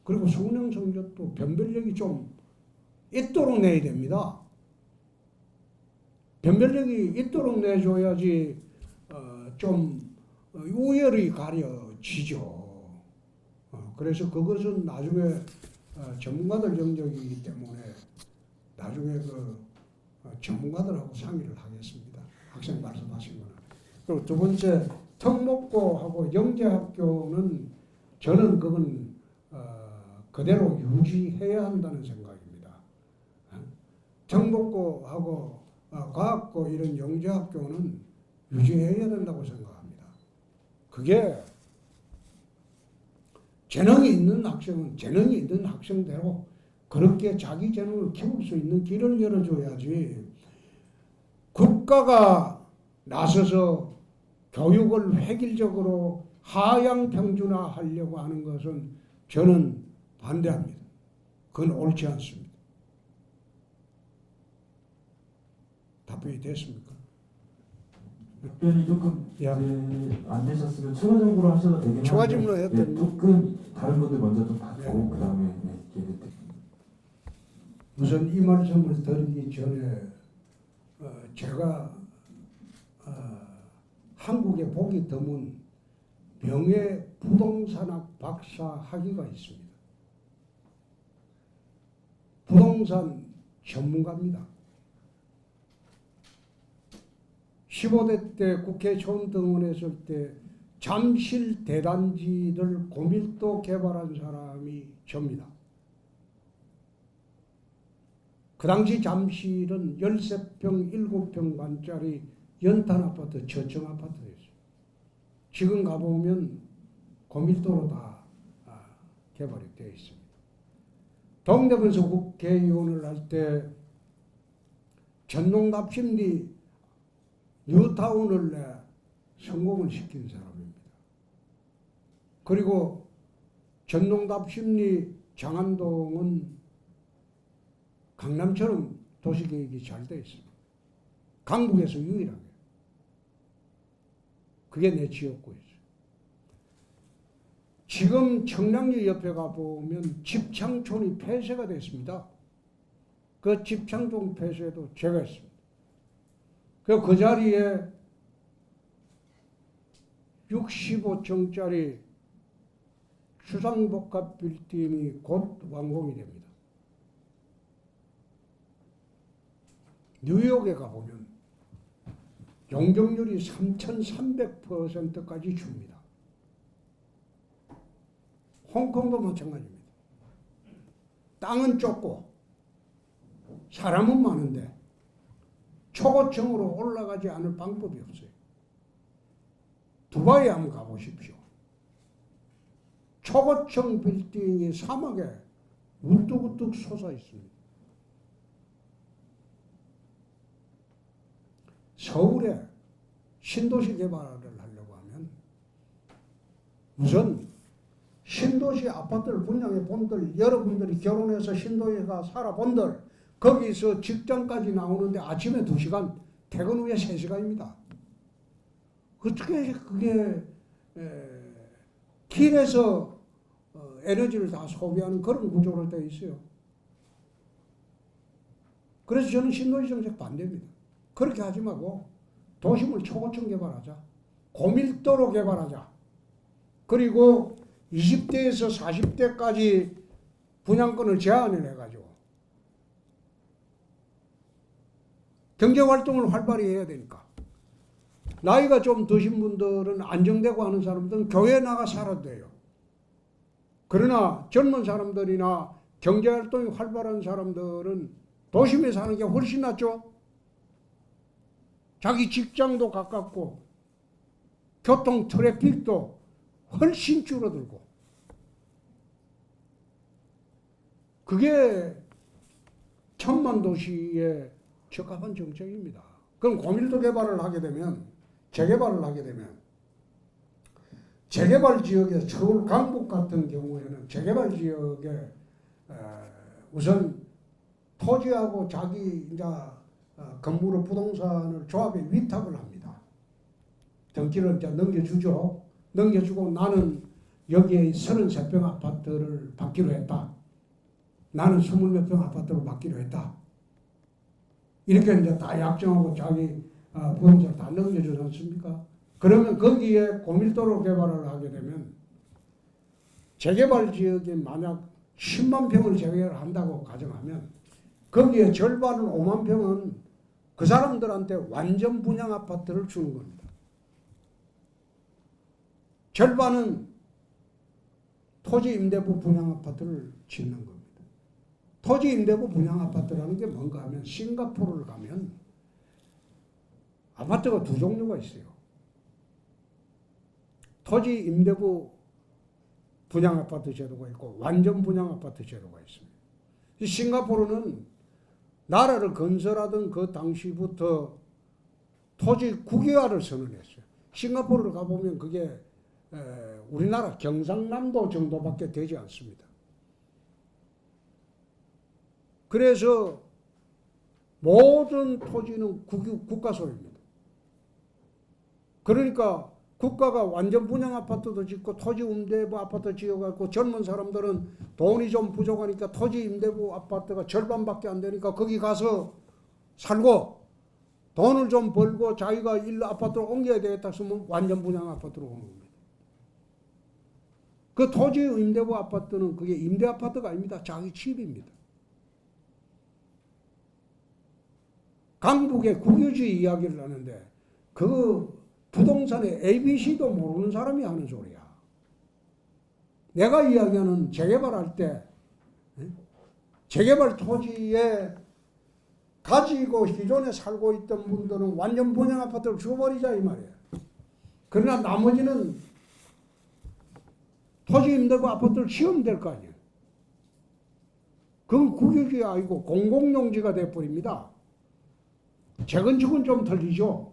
그리고 수능 성적도 변별력이 좀 있도록 내야 됩니다. 변별력이 있도록 내줘야지 좀 우열이 가려지죠. 그래서 그것은 나중에 전문가들 영역이기 때문에 나중에 그 전문가들하고 상의를 하겠습니다. 학생 말씀하신 거는. 그리고 두 번째 특목고하고 영재학교는 저는 그건 그대로 유지해야 한다는 생각입니다. 특목고하고 과학고 이런 영재학교는 유지해야 된다고 생각합니다. 그게 재능이 있는 학생은 재능이 있는 학생대로 그렇게 자기 재능을 키울 수 있는 길을 열어줘야지 국가가 나서서 교육을 획일적으로 하향 평준화하려고 하는 것은 저는 반대합니다. 그건 옳지 않습니다. 답변이 됐습니까? 답변이 조금 안 되셨으면 추가 질문으로 하셔도 되긴 한데 추가 질문을 해도 됩니다. 조금 다른 분들 먼저 좀 받고 그 다음에 우선 이 말씀을 드리기 전에 제가 한국에 보기 드문 명예 부동산학 박사 학위가 있습니다. 부동산 전문가입니다. 15대 때 국회 초원 등원했을 때 잠실 대단지를 고밀도 개발한 사람이 접니다. 그 당시 잠실은 13평, 7평반짜리 연탄 아파트, 저층 아파트였어요. 지금 가보면 고밀도로 다 개발이 되어 있습니다. 동대문서 국회의원을 할 때 전농납심리 뉴타운을 성공을 시킨 사람입니다. 그리고 전동답 심리 장안동은 강남처럼 도시계획이 잘 되어 있습니다. 강북에서 유일하게. 그게 내 지역구였어요. 지금 청량리 옆에 가보면 집창촌이 폐쇄가 됐습니다. 그 집창촌 폐쇄도 제가 했습니다. 그 자리에 65층짜리 수상복합 빌딩이 곧 완공이 됩니다. 뉴욕에 가보면 용적률이 3,300%까지 줍니다. 홍콩도 마찬가지입니다. 땅은 좁고 사람은 많은데 초고층으로 올라가지 않을 방법이 없어요. 두바이 한번 가보십시오. 초고층 빌딩이 사막에 우뚝우뚝 솟아 있습니다. 서울에 신도시 개발을 하려고 하면 우선 신도시 아파트를 분양해 본들, 여러분들이 결혼해서 신도시에 살아본들, 거기서 직장까지 나오는데 아침에 2시간, 퇴근 후에 3시간입니다. 어떻게 그게 길에서 에너지를 다 소비하는 그런 구조로 되어 있어요. 그래서 저는 신도시 정책 반대입니다. 그렇게 하지 말고 도심을 초고층 개발하자. 고밀도로 개발하자. 그리고 20대에서 40대까지 분양권을 제한을 해가지고 경제활동을 활발히 해야 되니까. 나이가 좀 드신 분들은 안정되고 하는 사람들은 교회에 나가 살아도 돼요. 그러나 젊은 사람들이나 경제활동이 활발한 사람들은 도심에 사는 게 훨씬 낫죠. 자기 직장도 가깝고 교통 트래픽도 훨씬 줄어들고 그게 천만 도시의 적합한 정책입니다. 그럼 고밀도 개발을 하게 되면 재개발을 하게 되면 재개발 지역에서 서울 강북 같은 경우에는 재개발 지역에 우선 토지하고 자기 이제 건물의 부동산을 조합에 위탁을 합니다. 등기를 이제 넘겨주죠. 넘겨주고 나는 여기에 33평 아파트를 받기로 했다. 나는 20몇 평 아파트를 받기로 했다. 이렇게 이제 다 약정하고 자기 부동산을 다 넘겨주지 않습니까? 그러면 거기에 고밀도로 개발을 하게 되면 재개발 지역에 만약 10만 평을 재개발한다고 가정하면 거기에 절반은 5만 평은 그 사람들한테 완전 분양 아파트를 주는 겁니다. 절반은 토지 임대부 분양 아파트를 짓는 겁니다. 토지 임대부 분양 아파트라는 게 뭔가 하면 싱가포르를 가면 아파트가 두 종류가 있어요. 토지 임대부 분양 아파트 제도가 있고 완전 분양 아파트 제도가 있습니다. 싱가포르는 나라를 건설하던 그 당시부터 토지 국유화를 선언했어요. 싱가포르를 가보면 그게 우리나라 경상남도 정도밖에 되지 않습니다. 그래서 모든 토지는 국가 소유입니다. 그러니까 국가가 완전 분양 아파트도 짓고 토지 임대부 아파트 지어갖고 젊은 사람들은 돈이 좀 부족하니까 토지 임대부 아파트가 절반밖에 안 되니까 거기 가서 살고 돈을 좀 벌고 자기가 일로 아파트로 옮겨야 되겠다 했으면 완전 분양 아파트로 오는 겁니다. 그 토지 임대부 아파트는 그게 임대 아파트가 아닙니다. 자기 집입니다. 강북의 국유지 이야기를 하는데 그 부동산의 ABC도 모르는 사람이 하는 소리야. 내가 이야기하는 재개발할 때 재개발 토지에 가지고 기존에 살고 있던 분들은 완전 분양 아파트를 줘버리자 이 말이야. 그러나 나머지는 토지 임대부 아파트를 지으면 될 거 아니에요. 그건 국유지 아니고 공공용지가 돼버립니다. 재건축은 좀 틀리죠.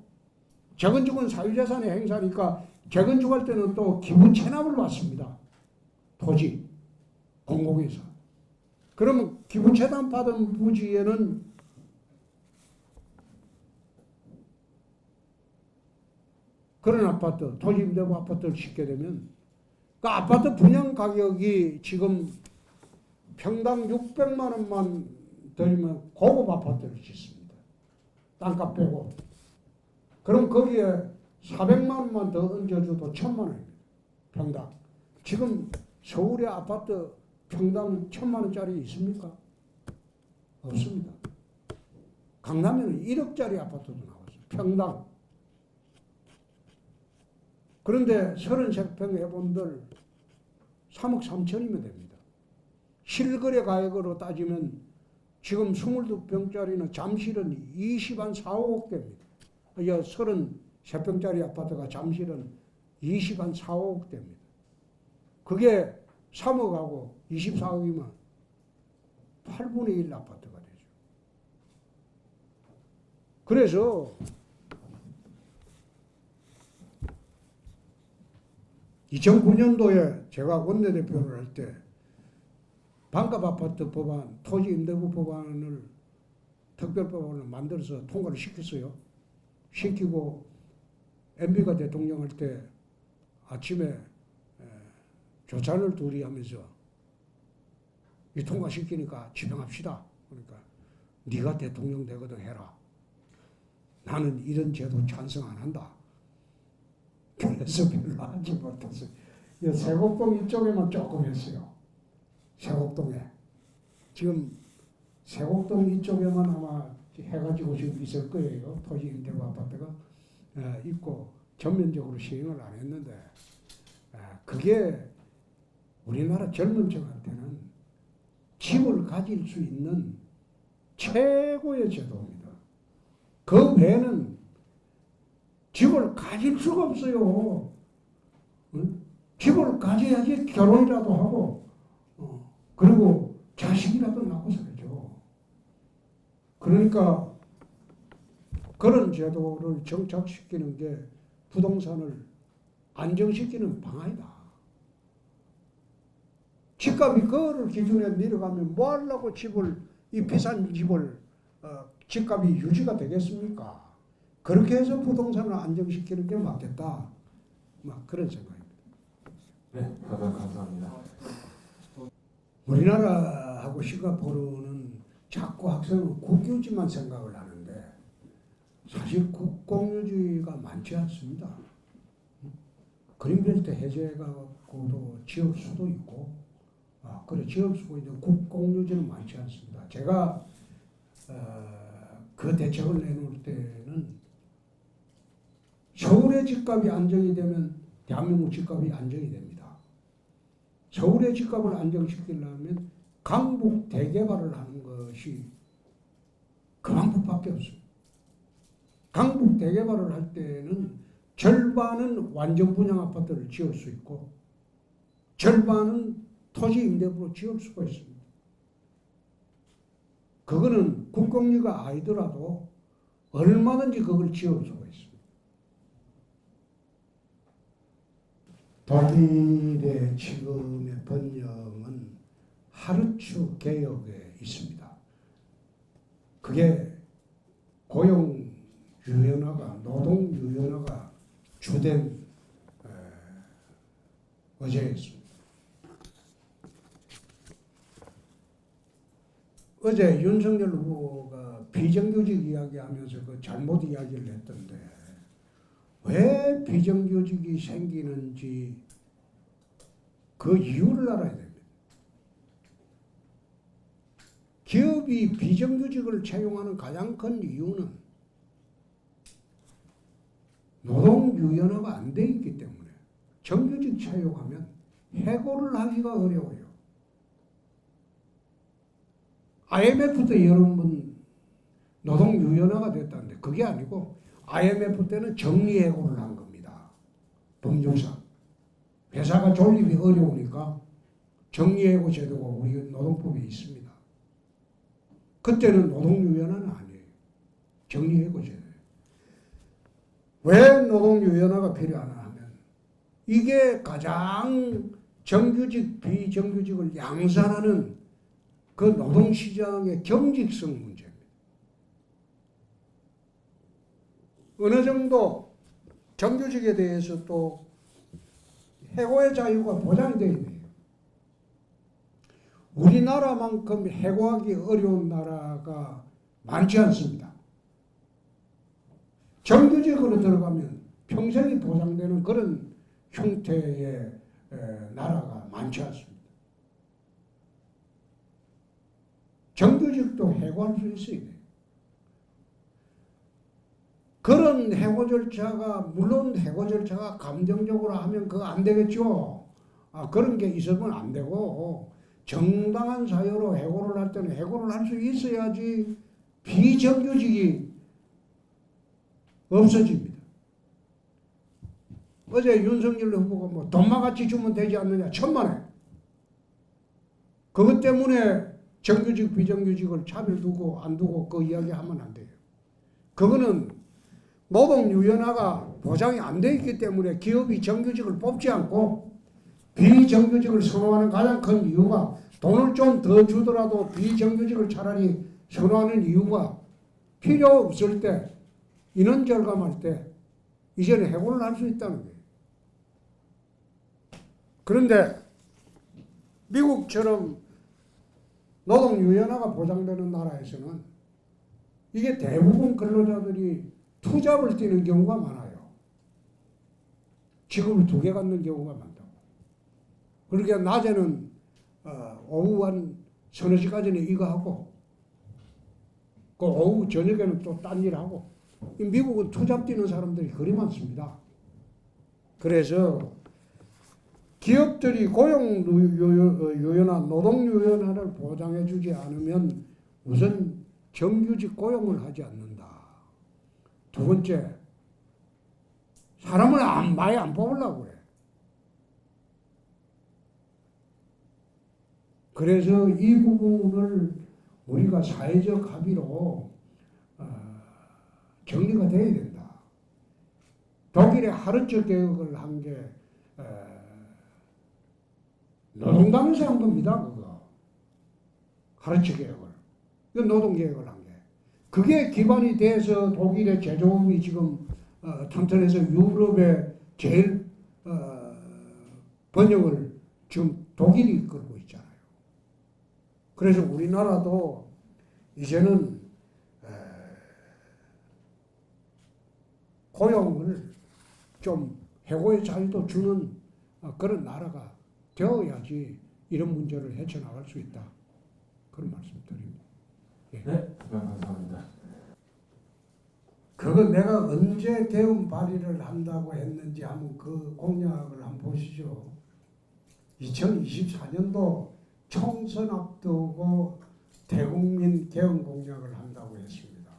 재건축은 사유재산의 행사니까 재건축할 때는 또 기본 체납을 받습니다. 토지. 공공에서. 그러면 기부채당 받은 부지에는 그런 아파트, 토지임대부 아파트를 짓게 되면 그 아파트 분양 가격이 지금 평당 600만 원만 들이면 고급 아파트를 짓습니다. 땅값 빼고. 그럼 거기에 400만 원만 더 얹어줘도 1000만 원입니다. 평당. 지금 서울의 아파트 평당 1000만 원짜리 있습니까? 없습니다. 강남에는 1억짜리 아파트도 나왔어요. 평당. 그런데 33평 해본들 3억 3천이면 됩니다. 실거래 가격으로 따지면 지금 22평짜리는 잠실은 20한 4, 5억 됩니다. 33평짜리 아파트가 잠실은 20한 4, 5억 됩니다. 그게 3억하고 24억이면 8분의 1 아파트가 되죠. 그래서 2009년도에 제가 원내대표를 할 때 반값 아파트 법안, 토지 임대부 법안을 특별법안을 만들어서 통과를 시켰어요. 시키고 MB가 대통령 할 때 아침에 조찬을 둘이 하면서 이 통과시키니까 지명합시다. 그러니까 네가 대통령 되거든 해라. 나는 이런 제도 찬성 안 한다. 그래서 별로 하지 못했어요. 세곡동 이쪽에만 조금 했어요. 세곡동에. 지금 세곡동 이쪽에만 아마 해가지고 지금 있을 거예요. 토지 임대부 아파트가 있고 전면적으로 시행을 안 했는데 그게 우리나라 젊은 층한테는 집을 가질 수 있는 최고의 제도입니다. 그 외에는 집을 가질 수가 없어요. 응? 집을 가져야지 결혼이라도 하고 그리고 자식이라도 낳고 살죠. 그러니까 그런 제도를 정착시키는 게 부동산을 안정시키는 방안이다. 집값이 그거를 기준에 내려가면 뭐 하려고 집을 이 비싼 집을 집값이 유지가 되겠습니까? 그렇게 해서 부동산을 안정시키는 게 맞겠다. 막 그런 생각입니다. 네, 답변 감사합니다. 우리나라하고 싱가포르는 자꾸 학생은 국유지만 생각을 하는데 사실 국공유지가 많지 않습니다. 그린벨트 해제가고도 지을 수도 있고, 그래 지을 수도 있는데 국공유지는 많지 않습니다. 제가 그 대책을 내놓을 때는 서울의 집값이 안정이 되면 대한민국 집값이 안정이 됩니다. 서울의 집값을 안정시키려면 강북 대개발을 하는 것이 그 방법밖에 없습니다. 강북 대개발을 할 때는 절반은 완전 분양 아파트를 지을 수 있고 절반은 토지 임대부로 지을 수가 있습니다. 그거는 국공유가 아니더라도 얼마든지 그걸 지을 수가 있습니다. 독일의 지금의 번영은 하르츠 개혁에 있습니다. 그게 고용 유연화가 노동 유연화가 주된 어제였습니다. 어제 윤석열 후보가 비정규직 이야기하면서 그 잘못 이야기를 했던데 왜 비정규직이 생기는지 그 이유를 알아야 됩니다. 기업이 비정규직을 채용하는 가장 큰 이유는 노동 유연화가 안 돼 있기 때문에 정규직 채용하면 해고를 하기가 어려워요. IMF 때 여러분 노동 유연화가 됐다는데 그게 아니고 IMF 때는 정리해고를 한 겁니다. 법률상. 회사가 존립이 어려우니까 정리해고 제도가 우리 노동법에 있습니다. 그때는 노동 유연화는 아니에요. 정리해고 제도예요. 왜 노동 유연화가 필요하나 하면 이게 가장 정규직, 비정규직을 양산하는 그 노동시장의 경직성 문제입니다. 어느 정도 정규직에 대해서 또 해고의 자유가 보장이 되어야 돼요. 우리나라만큼 해고하기 어려운 나라가 많지 않습니다. 정규직으로 들어가면 평생이 보장되는 그런 형태의 나라가 많지 않습니다. 정규직도 해고할 수 있어야 돼요. 그런 해고 절차가, 물론 해고 절차가 감정적으로 하면 그거 안 되겠죠. 그런 게 있으면 안 되고, 정당한 사유로 해고를 할 때는 해고를 할 수 있어야지 비정규직이 없어집니다. 어제 윤석열 후보가 뭐 돈만 같이 주면 되지 않느냐, 천만에. 그것 때문에 정규직, 비정규직을 차별 두고 안 두고 그 이야기 하면 안 돼요. 그거는 노동유연화가 보장이 안 돼 있기 때문에 기업이 정규직을 뽑지 않고 비정규직을 선호하는 가장 큰 이유가, 돈을 좀 더 주더라도 비정규직을 차라리 선호하는 이유가, 필요 없을 때, 인원 절감할 때 이제는 해고를 할 수 있다는 거예요. 그런데 미국처럼 노동유연화가 보장되는 나라에서는 이게 대부분 근로자들이 투잡을 뛰는 경우가 많아요. 직업을 2개 갖는 경우가 많다고. 그러니까 낮에는 오후 한 서너 시까지는 이거 하고, 그 오후 저녁에는 또 딴 일 하고. 미국은 투잡 뛰는 사람들이 그리 많습니다. 그래서 기업들이 고용 유연화, 노동 유연화를 보장해 주지 않으면 우선 정규직 고용을 하지 않는다. 두 번째, 사람을 많이 안 뽑으려고 그래. 그래서 이 부분을 우리가 사회적 합의로 정리가 돼야 된다. 독일의 하르츠 개혁을 한 게 노동당에서 한 겁니다. 그거 하르츠 개혁을, 그 노동개혁을 한 게, 그게 기반이 돼서 독일의 제조업이 지금 튼튼해서 유럽의 제일 번영을 지금 독일이 이끌고 있잖아요. 그래서 우리나라도 이제는 고용을 좀 해고의 자유도 주는 그런 나라가 되어야지 이런 문제를 헤쳐나갈 수 있다. 그런 말씀 드립니다. 예. 네, 감사합니다. 그거 내가 언제 대응 발의를 한다고 했는지 한번 그 공약을 한번 보시죠. 2024년도 총선 앞두고 대국민 개헌 공약을 한다고 했습니다.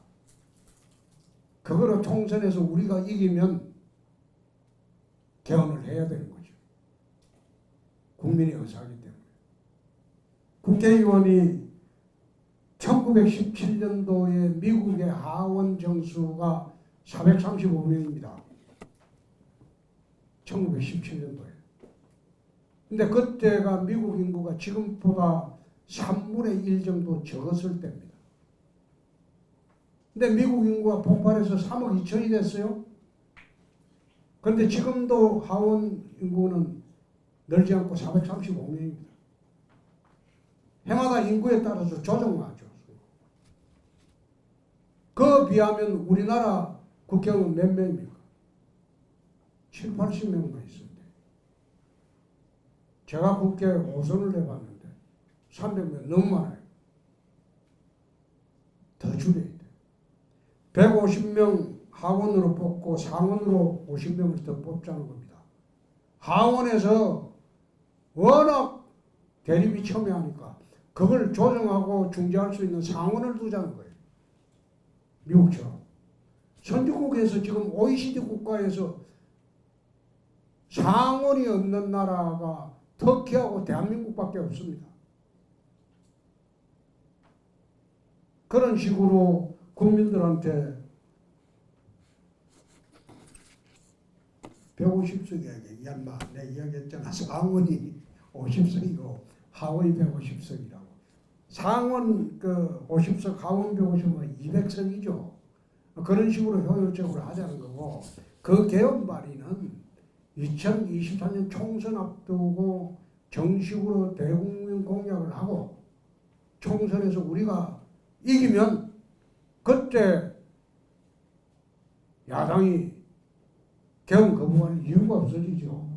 그거로 총선에서 우리가 이기면 개헌을 해야 되는 거죠. 국민의 의사이기 때문에. 국회의원이 1917년도에 미국의 하원 정수가 435명입니다. 1917년도에. 근데 그때가 미국 인구가 지금보다 3분의 1 정도 적었을 때입니다. 근데 미국 인구가 폭발해서 3억 2천이 됐어요. 그런데 지금도 하원 인구는 늘지 않고 435명입니다. 해마다 인구에 따라서 조정하죠. 그에 비하면 우리나라 국회의원 몇 명입니까? 7, 80명만 있습니다. 제가 국회 5선을 해봤는데 300명 너무 많아요. 더 줄여야 돼. 150명 하원으로 뽑고 상원으로 50명을 더 뽑자는 겁니다. 하원에서 워낙 대립이 첨예하니까 그걸 조정하고 중재할 수 있는 상원을 두자는 거예요. 미국처럼. 선진국에서 지금 OECD 국가에서 상원이 없는 나라가 터키하고 대한민국밖에 없습니다. 그런 식으로 국민들한테 150석에게 야 인마 내 이야기했잖아. 상원이 50석이고 하원이 150석이라고. 상원 그 50석, 하원 150석은 200석이죠. 그런 식으로 효율적으로 하자는 거고, 그 개헌 발의는 2024년 총선 앞두고 정식으로 대국민 공약을 하고 총선에서 우리가 이기면 그때 야당이 개헌 거부할 이유가 없어지죠.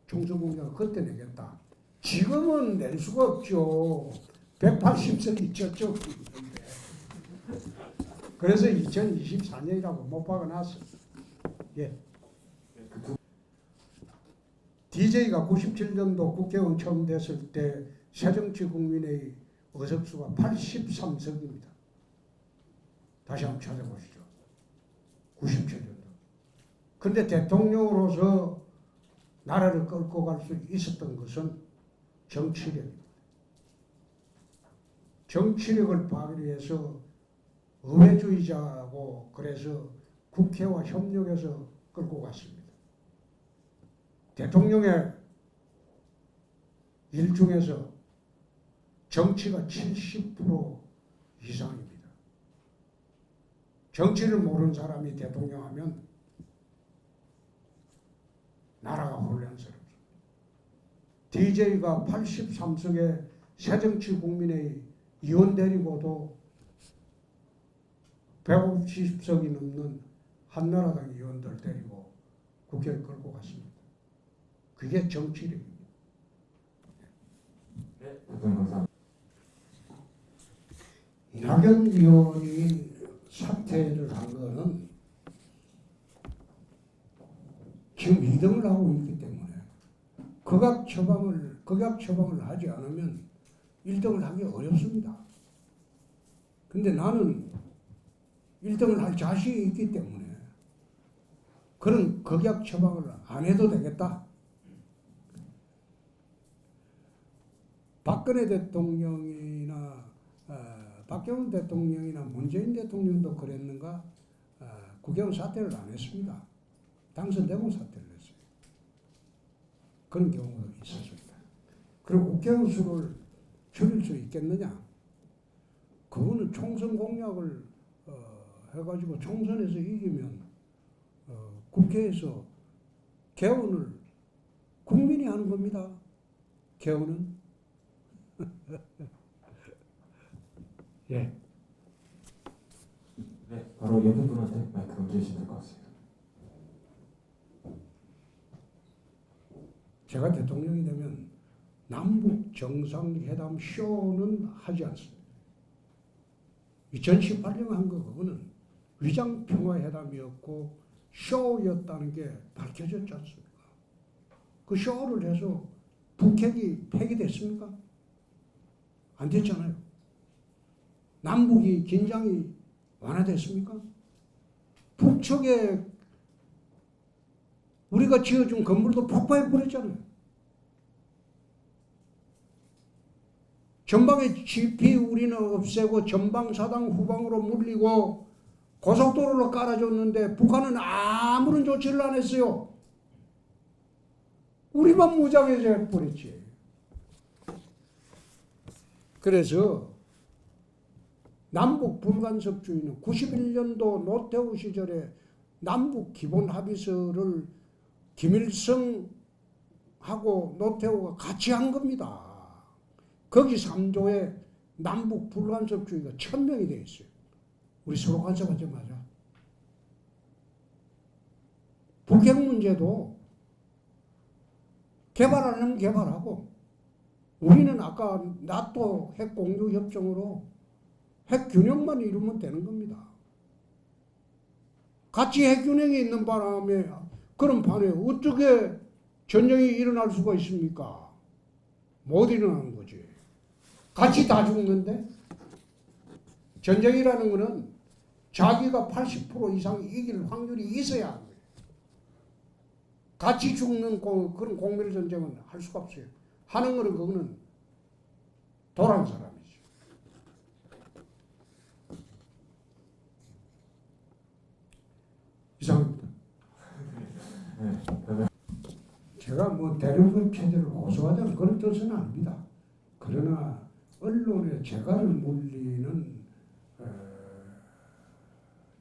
총선 공약을 그때 내겠다. 지금은 낼 수가 없죠. 180석이 저쪽에 있는데. 그래서 2024년이라고 못 박아놨어. 예. DJ가 97년도 국회의원 처음 됐을 때 새정치국민의 의석수가 83석입니다. 다시 한번 찾아보시죠. 97년도. 그런데 대통령으로서 나라를 끌고 갈 수 있었던 것은 정치력입니다. 정치력을 발휘해서 의회주의자하고 그래서 국회와 협력해서 끌고 갔습니다. 대통령의 일 중에서 정치가 70% 이상입니다. 정치를 모르는 사람이 대통령 하면 나라가 혼란스럽습니다. DJ가 83석의 새정치 국민의 의원 데리고도 150석이 넘는 한나라당 의원들 데리고 국회를 끌고 갔습니다. 그게 정치력입니다. 네, 대통령 감사합니다. 이낙연 의원이 사퇴를 한 거는 지금 2등을 하고 있기 때문에 극악 처방을 하지 않으면 1등을 하기 어렵습니다. 근데 나는 1등을 할 자신이 있기 때문에 그런 극약 처방을 안 해도 되겠다. 박근혜 대통령이나 박정희 대통령이나 문재인 대통령도 그랬는가? 국회의원 사퇴를 안 했습니다. 당선되고 사퇴를 했어요. 그런 경우도 있었습니다. 그리고 국회의원 수를 줄일 수 있겠느냐? 그거는 총선 공약을 해가지고 총선에서 이기면 국회에서 개헌을 국민이 하는 겁니다. 개헌은. 예. 네, 바로 옆에 분한테 마이크 넘겨주시면 될 것 같습니다. 제가 대통령이 되면 남북 정상회담 쇼는 하지 않습니다. 2018년 한 거 그거는 위장 평화회담이었고 쇼였다는 게 밝혀졌지 않습니까? 그 쇼를 해서 북핵이 폐기됐습니까? 안 됐잖아요. 남북이 긴장이 완화됐습니까? 북측에 우리가 지어준 건물도 폭파해 버렸잖아요. 전방의 GP 우리는 없애고 전방사당 후방으로 물리고 고속도로를 깔아줬는데 북한은 아무런 조치를 안 했어요. 우리만 무장해서 해버렸지. 그래서 남북 불간섭주의는 91년도 노태우 시절에 남북 기본 합의서를 김일성하고 노태우가 같이 한 겁니다. 거기 3조에 남북 불간섭주의가 천명이 되어 있어요. 우리 서로 간섭하자마자. 북핵 문제도 개발하려면 개발하고 우리는 아까 나토 핵 공유 협정으로 핵 균형만 이루면 되는 겁니다. 같이 핵 균형이 있는 바람에 그런 판에 어떻게 전쟁이 일어날 수가 있습니까? 못 일어나는 거지. 같이 다 죽는데 전쟁이라는 것은 자기가 80% 이상 이길 확률이 있어야 하는 거예요. 같이 죽는 그런 공멸 전쟁은 할 수가 없어요. 하는 거는 그거는 도란 사람이죠. 이상입니다. 네, 제가 뭐 대륙급 체제를 고소하자는 그런 뜻은 아닙니다. 그러나 언론의 재갈을 물리는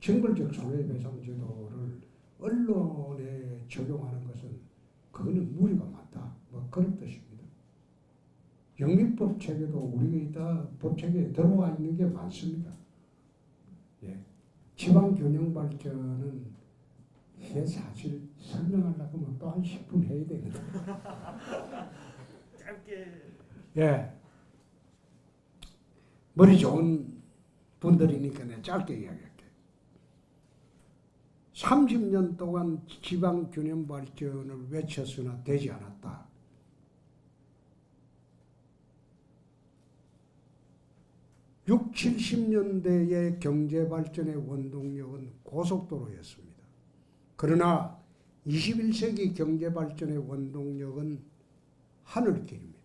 징벌적 손해배상 제도를 언론에 적용하는 것은 그거는 무리가 많다. 뭐 그런 뜻입니다. 영미법 체계도 우리가 다 법체계에 들어와 있는 게 많습니다. 예. 지방 균형 발전은 이게 사실 설명하려고 하면 또 한 10분 해야 되거든요. 짧게. 예. 머리 좋은 분들이니까 내가 짧게 이야기할게. 30년 동안 지방 균형 발전을 외쳤으나 되지 않았다. 60, 70년대의 경제 발전의 원동력은 고속도로였습니다. 그러나 21세기 경제 발전의 원동력은 하늘길입니다.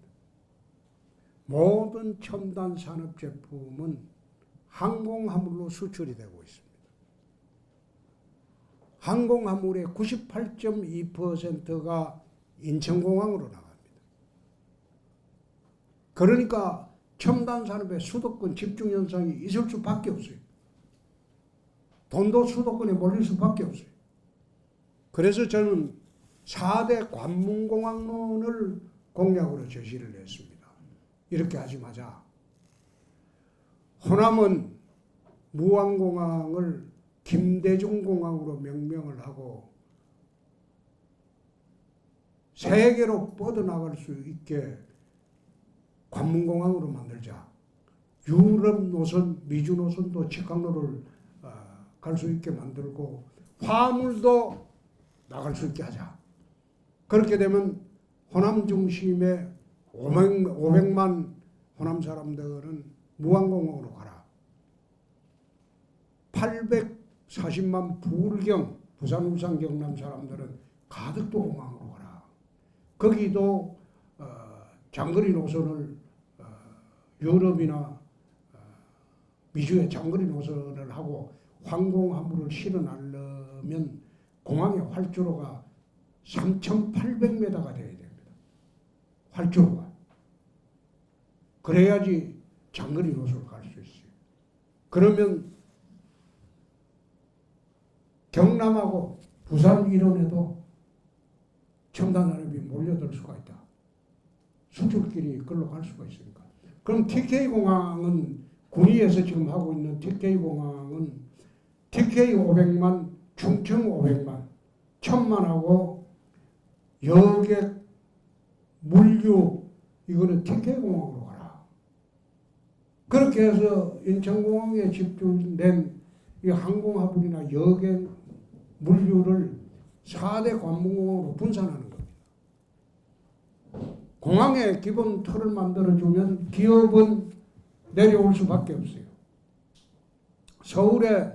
모든 첨단 산업 제품은 항공화물로 수출이 되고 있습니다. 항공화물의 98.2%가 인천공항으로 나갑니다. 그러니까 첨단 산업의 수도권 집중 현상이 있을 수밖에 없어요. 돈도 수도권에 몰릴 수밖에 없어요. 그래서 저는 4대 관문공항론을 공약으로 제시를 했습니다. 이렇게 하지 마자. 호남은 무안공항을 김대중공항으로 명명을 하고 세계로 뻗어나갈 수 있게 관문공항으로 만들자. 유럽 노선, 미주 노선도 직항로를 갈 수 있게 만들고 화물도 나갈 수 있게 하자. 그렇게 되면 호남 중심의 500만 호남 사람들은 무안공항으로 가라. 840만 부울경, 부산, 울산, 경남 사람들은 가덕도 공항으로 가라. 거기도 장거리 노선을 유럽이나 미주의 장거리 노선을 하고 항공화물을 실어나려면 공항의 활주로가 3,800m가 되어야 됩니다. 활주로가. 그래야지 장거리 노선을 갈 수 있어요. 그러면 경남하고 부산 이론에도 첨단 산업이 몰려들 수가 있다. 수출길이 그걸로 갈 수가 있으니까. 그럼 TK공항은 군위에서 지금 하고 있는 TK공항은 TK 500만, 충청 500만, 1000만하고 여객, 물류 이거는 TK공항으로 가라. 그렇게 해서 인천공항에 집중된 이 항공화물이나 여객, 물류를 4대 관문공항으로 분산하는 겁니다. 공항에 기본 틀을 만들어주면 기업은 내려올 수밖에 없어요. 서울에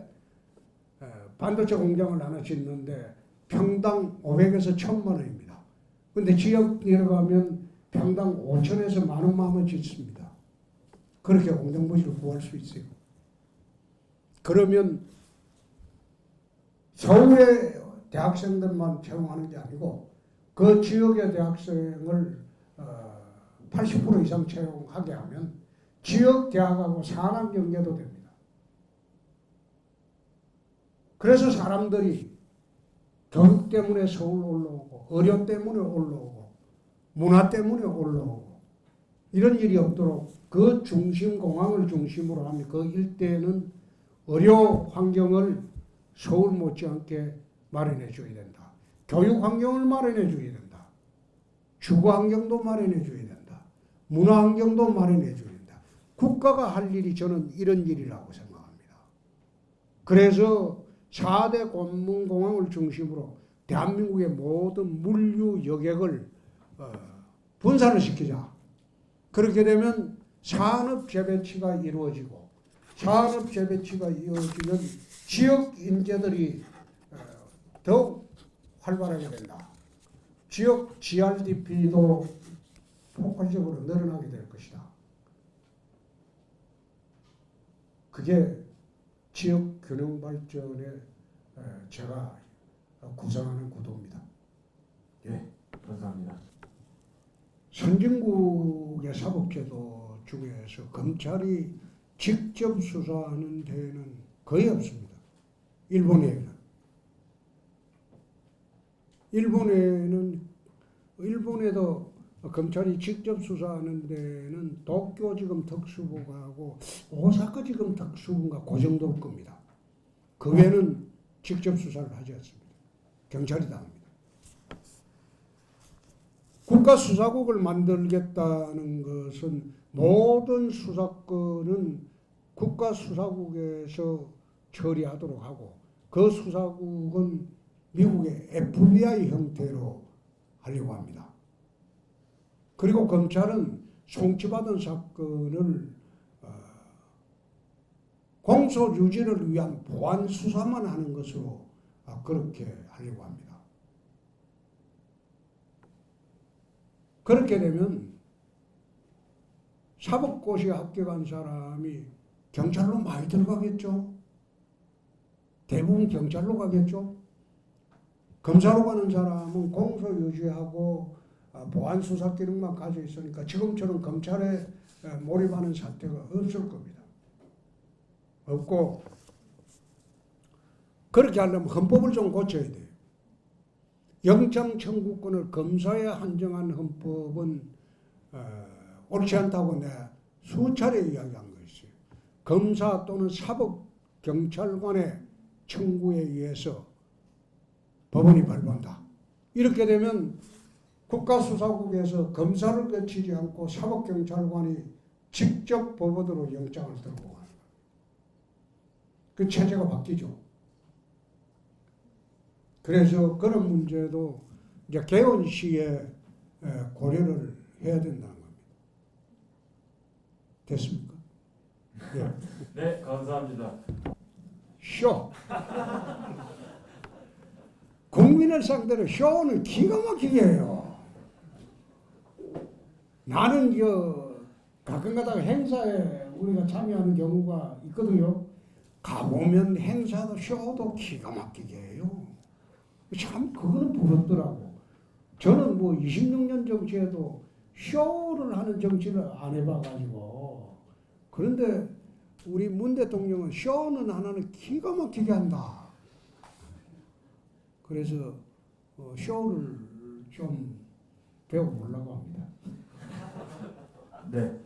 반도체 공장을 하나 짓는데 평당 500에서 1000만 원입니다. 근데 지역 내려가면 평당 5천에서 10,000원만 하면 짓습니다. 그렇게 공장 부지를 구할 수 있어요. 그러면 서울의 대학생들만 채용하는 게 아니고 그 지역의 대학생을 80% 이상 채용하게 하면 지역 대학하고 산학 연계도 됩니다. 그래서 사람들이 교육 때문에 서울 올라오고 의료 때문에 올라오고 문화 때문에 올라오고 이런 일이 없도록 그 중심 공항을 중심으로 하면 그 일대에는 의료 환경을 서울 못지않게 마련해 줘야 된다. 교육 환경을 마련해 줘야 된다. 주거 환경도 마련해 줘야 된다. 문화 환경도 마련해 줘야 된다. 국가가 할 일이 저는 이런 일이라고 생각합니다. 그래서 4대 관문공항을 중심으로 대한민국의 모든 물류 여객을 분산을 시키자. 그렇게 되면 산업 재배치가 이루어지고 산업 재배치가 이루어지면 지역 인재들이 더욱 활발하게 된다. 지역 GRDP도 폭발적으로 늘어나게 될 것이다. 그게 지역 균형 발전에 제가 구상하는 구도입니다. 예. 감사합니다. 선진국의 사법제도 중에서 검찰이 직접 수사하는 데는 거의 없습니다. 일본에도 검찰이 직접 수사하는 데는 도쿄지검 특수부하고 오사카지검 특수부가 그 정도일 겁니다. 그 외에는 직접 수사를 하지 않습니다. 경찰이 다 합니다. 국가수사국을 만들겠다는 것은 모든 수사권은 국가수사국에서 처리하도록 하고 그 수사국은 미국의 FBI 형태로 하려고 합니다. 그리고 검찰은 송치받은 사건을 공소 유지를 위한 보안 수사만 하는 것으로 그렇게 하려고 합니다. 그렇게 되면 사법고시 합격한 사람이 경찰로 많이 들어가겠죠. 대부분 경찰로 가겠죠. 검사로 가는 사람은 공소 유지하고 보안 수사 기능만 가지고 있으니까 지금처럼 검찰에 몰입하는 사태가 없을 겁니다. 없고 그렇게 하려면 헌법을 좀 고쳐야 돼요. 영장 청구권을 검사에 한정한 헌법은 옳지 않다고 내가 수차례 이야기한 거 있어요. 검사 또는 사법경찰관의 청구에 의해서 법원이 발부한다. 이렇게 되면 국가수사국에서 검사를 거치지 않고 사법경찰관이 직접 법원으로 영장을 들고 가는 거예요. 그 체제가 바뀌죠. 그래서 그런 문제도 이제 개헌 시에 고려를 해야 된다는 겁니다. 됐습니까? 네. 네, 감사합니다. 쇼. 국민을 상대로 쇼는 기가 막히게 해요. 나는 가끔 가다가 행사에 우리가 참여하는 경우가 있거든요. 가보면 행사도 쇼도 기가 막히게 해요. 참 그거는 부럽더라고. 저는 뭐 26년 정치에도 쇼를 하는 정치를 안 해봐가지고 그런데 우리 문 대통령은 쇼는 하나는 기가 막히게 한다. 그래서 쇼를 좀 배워보려고 합니다. 네.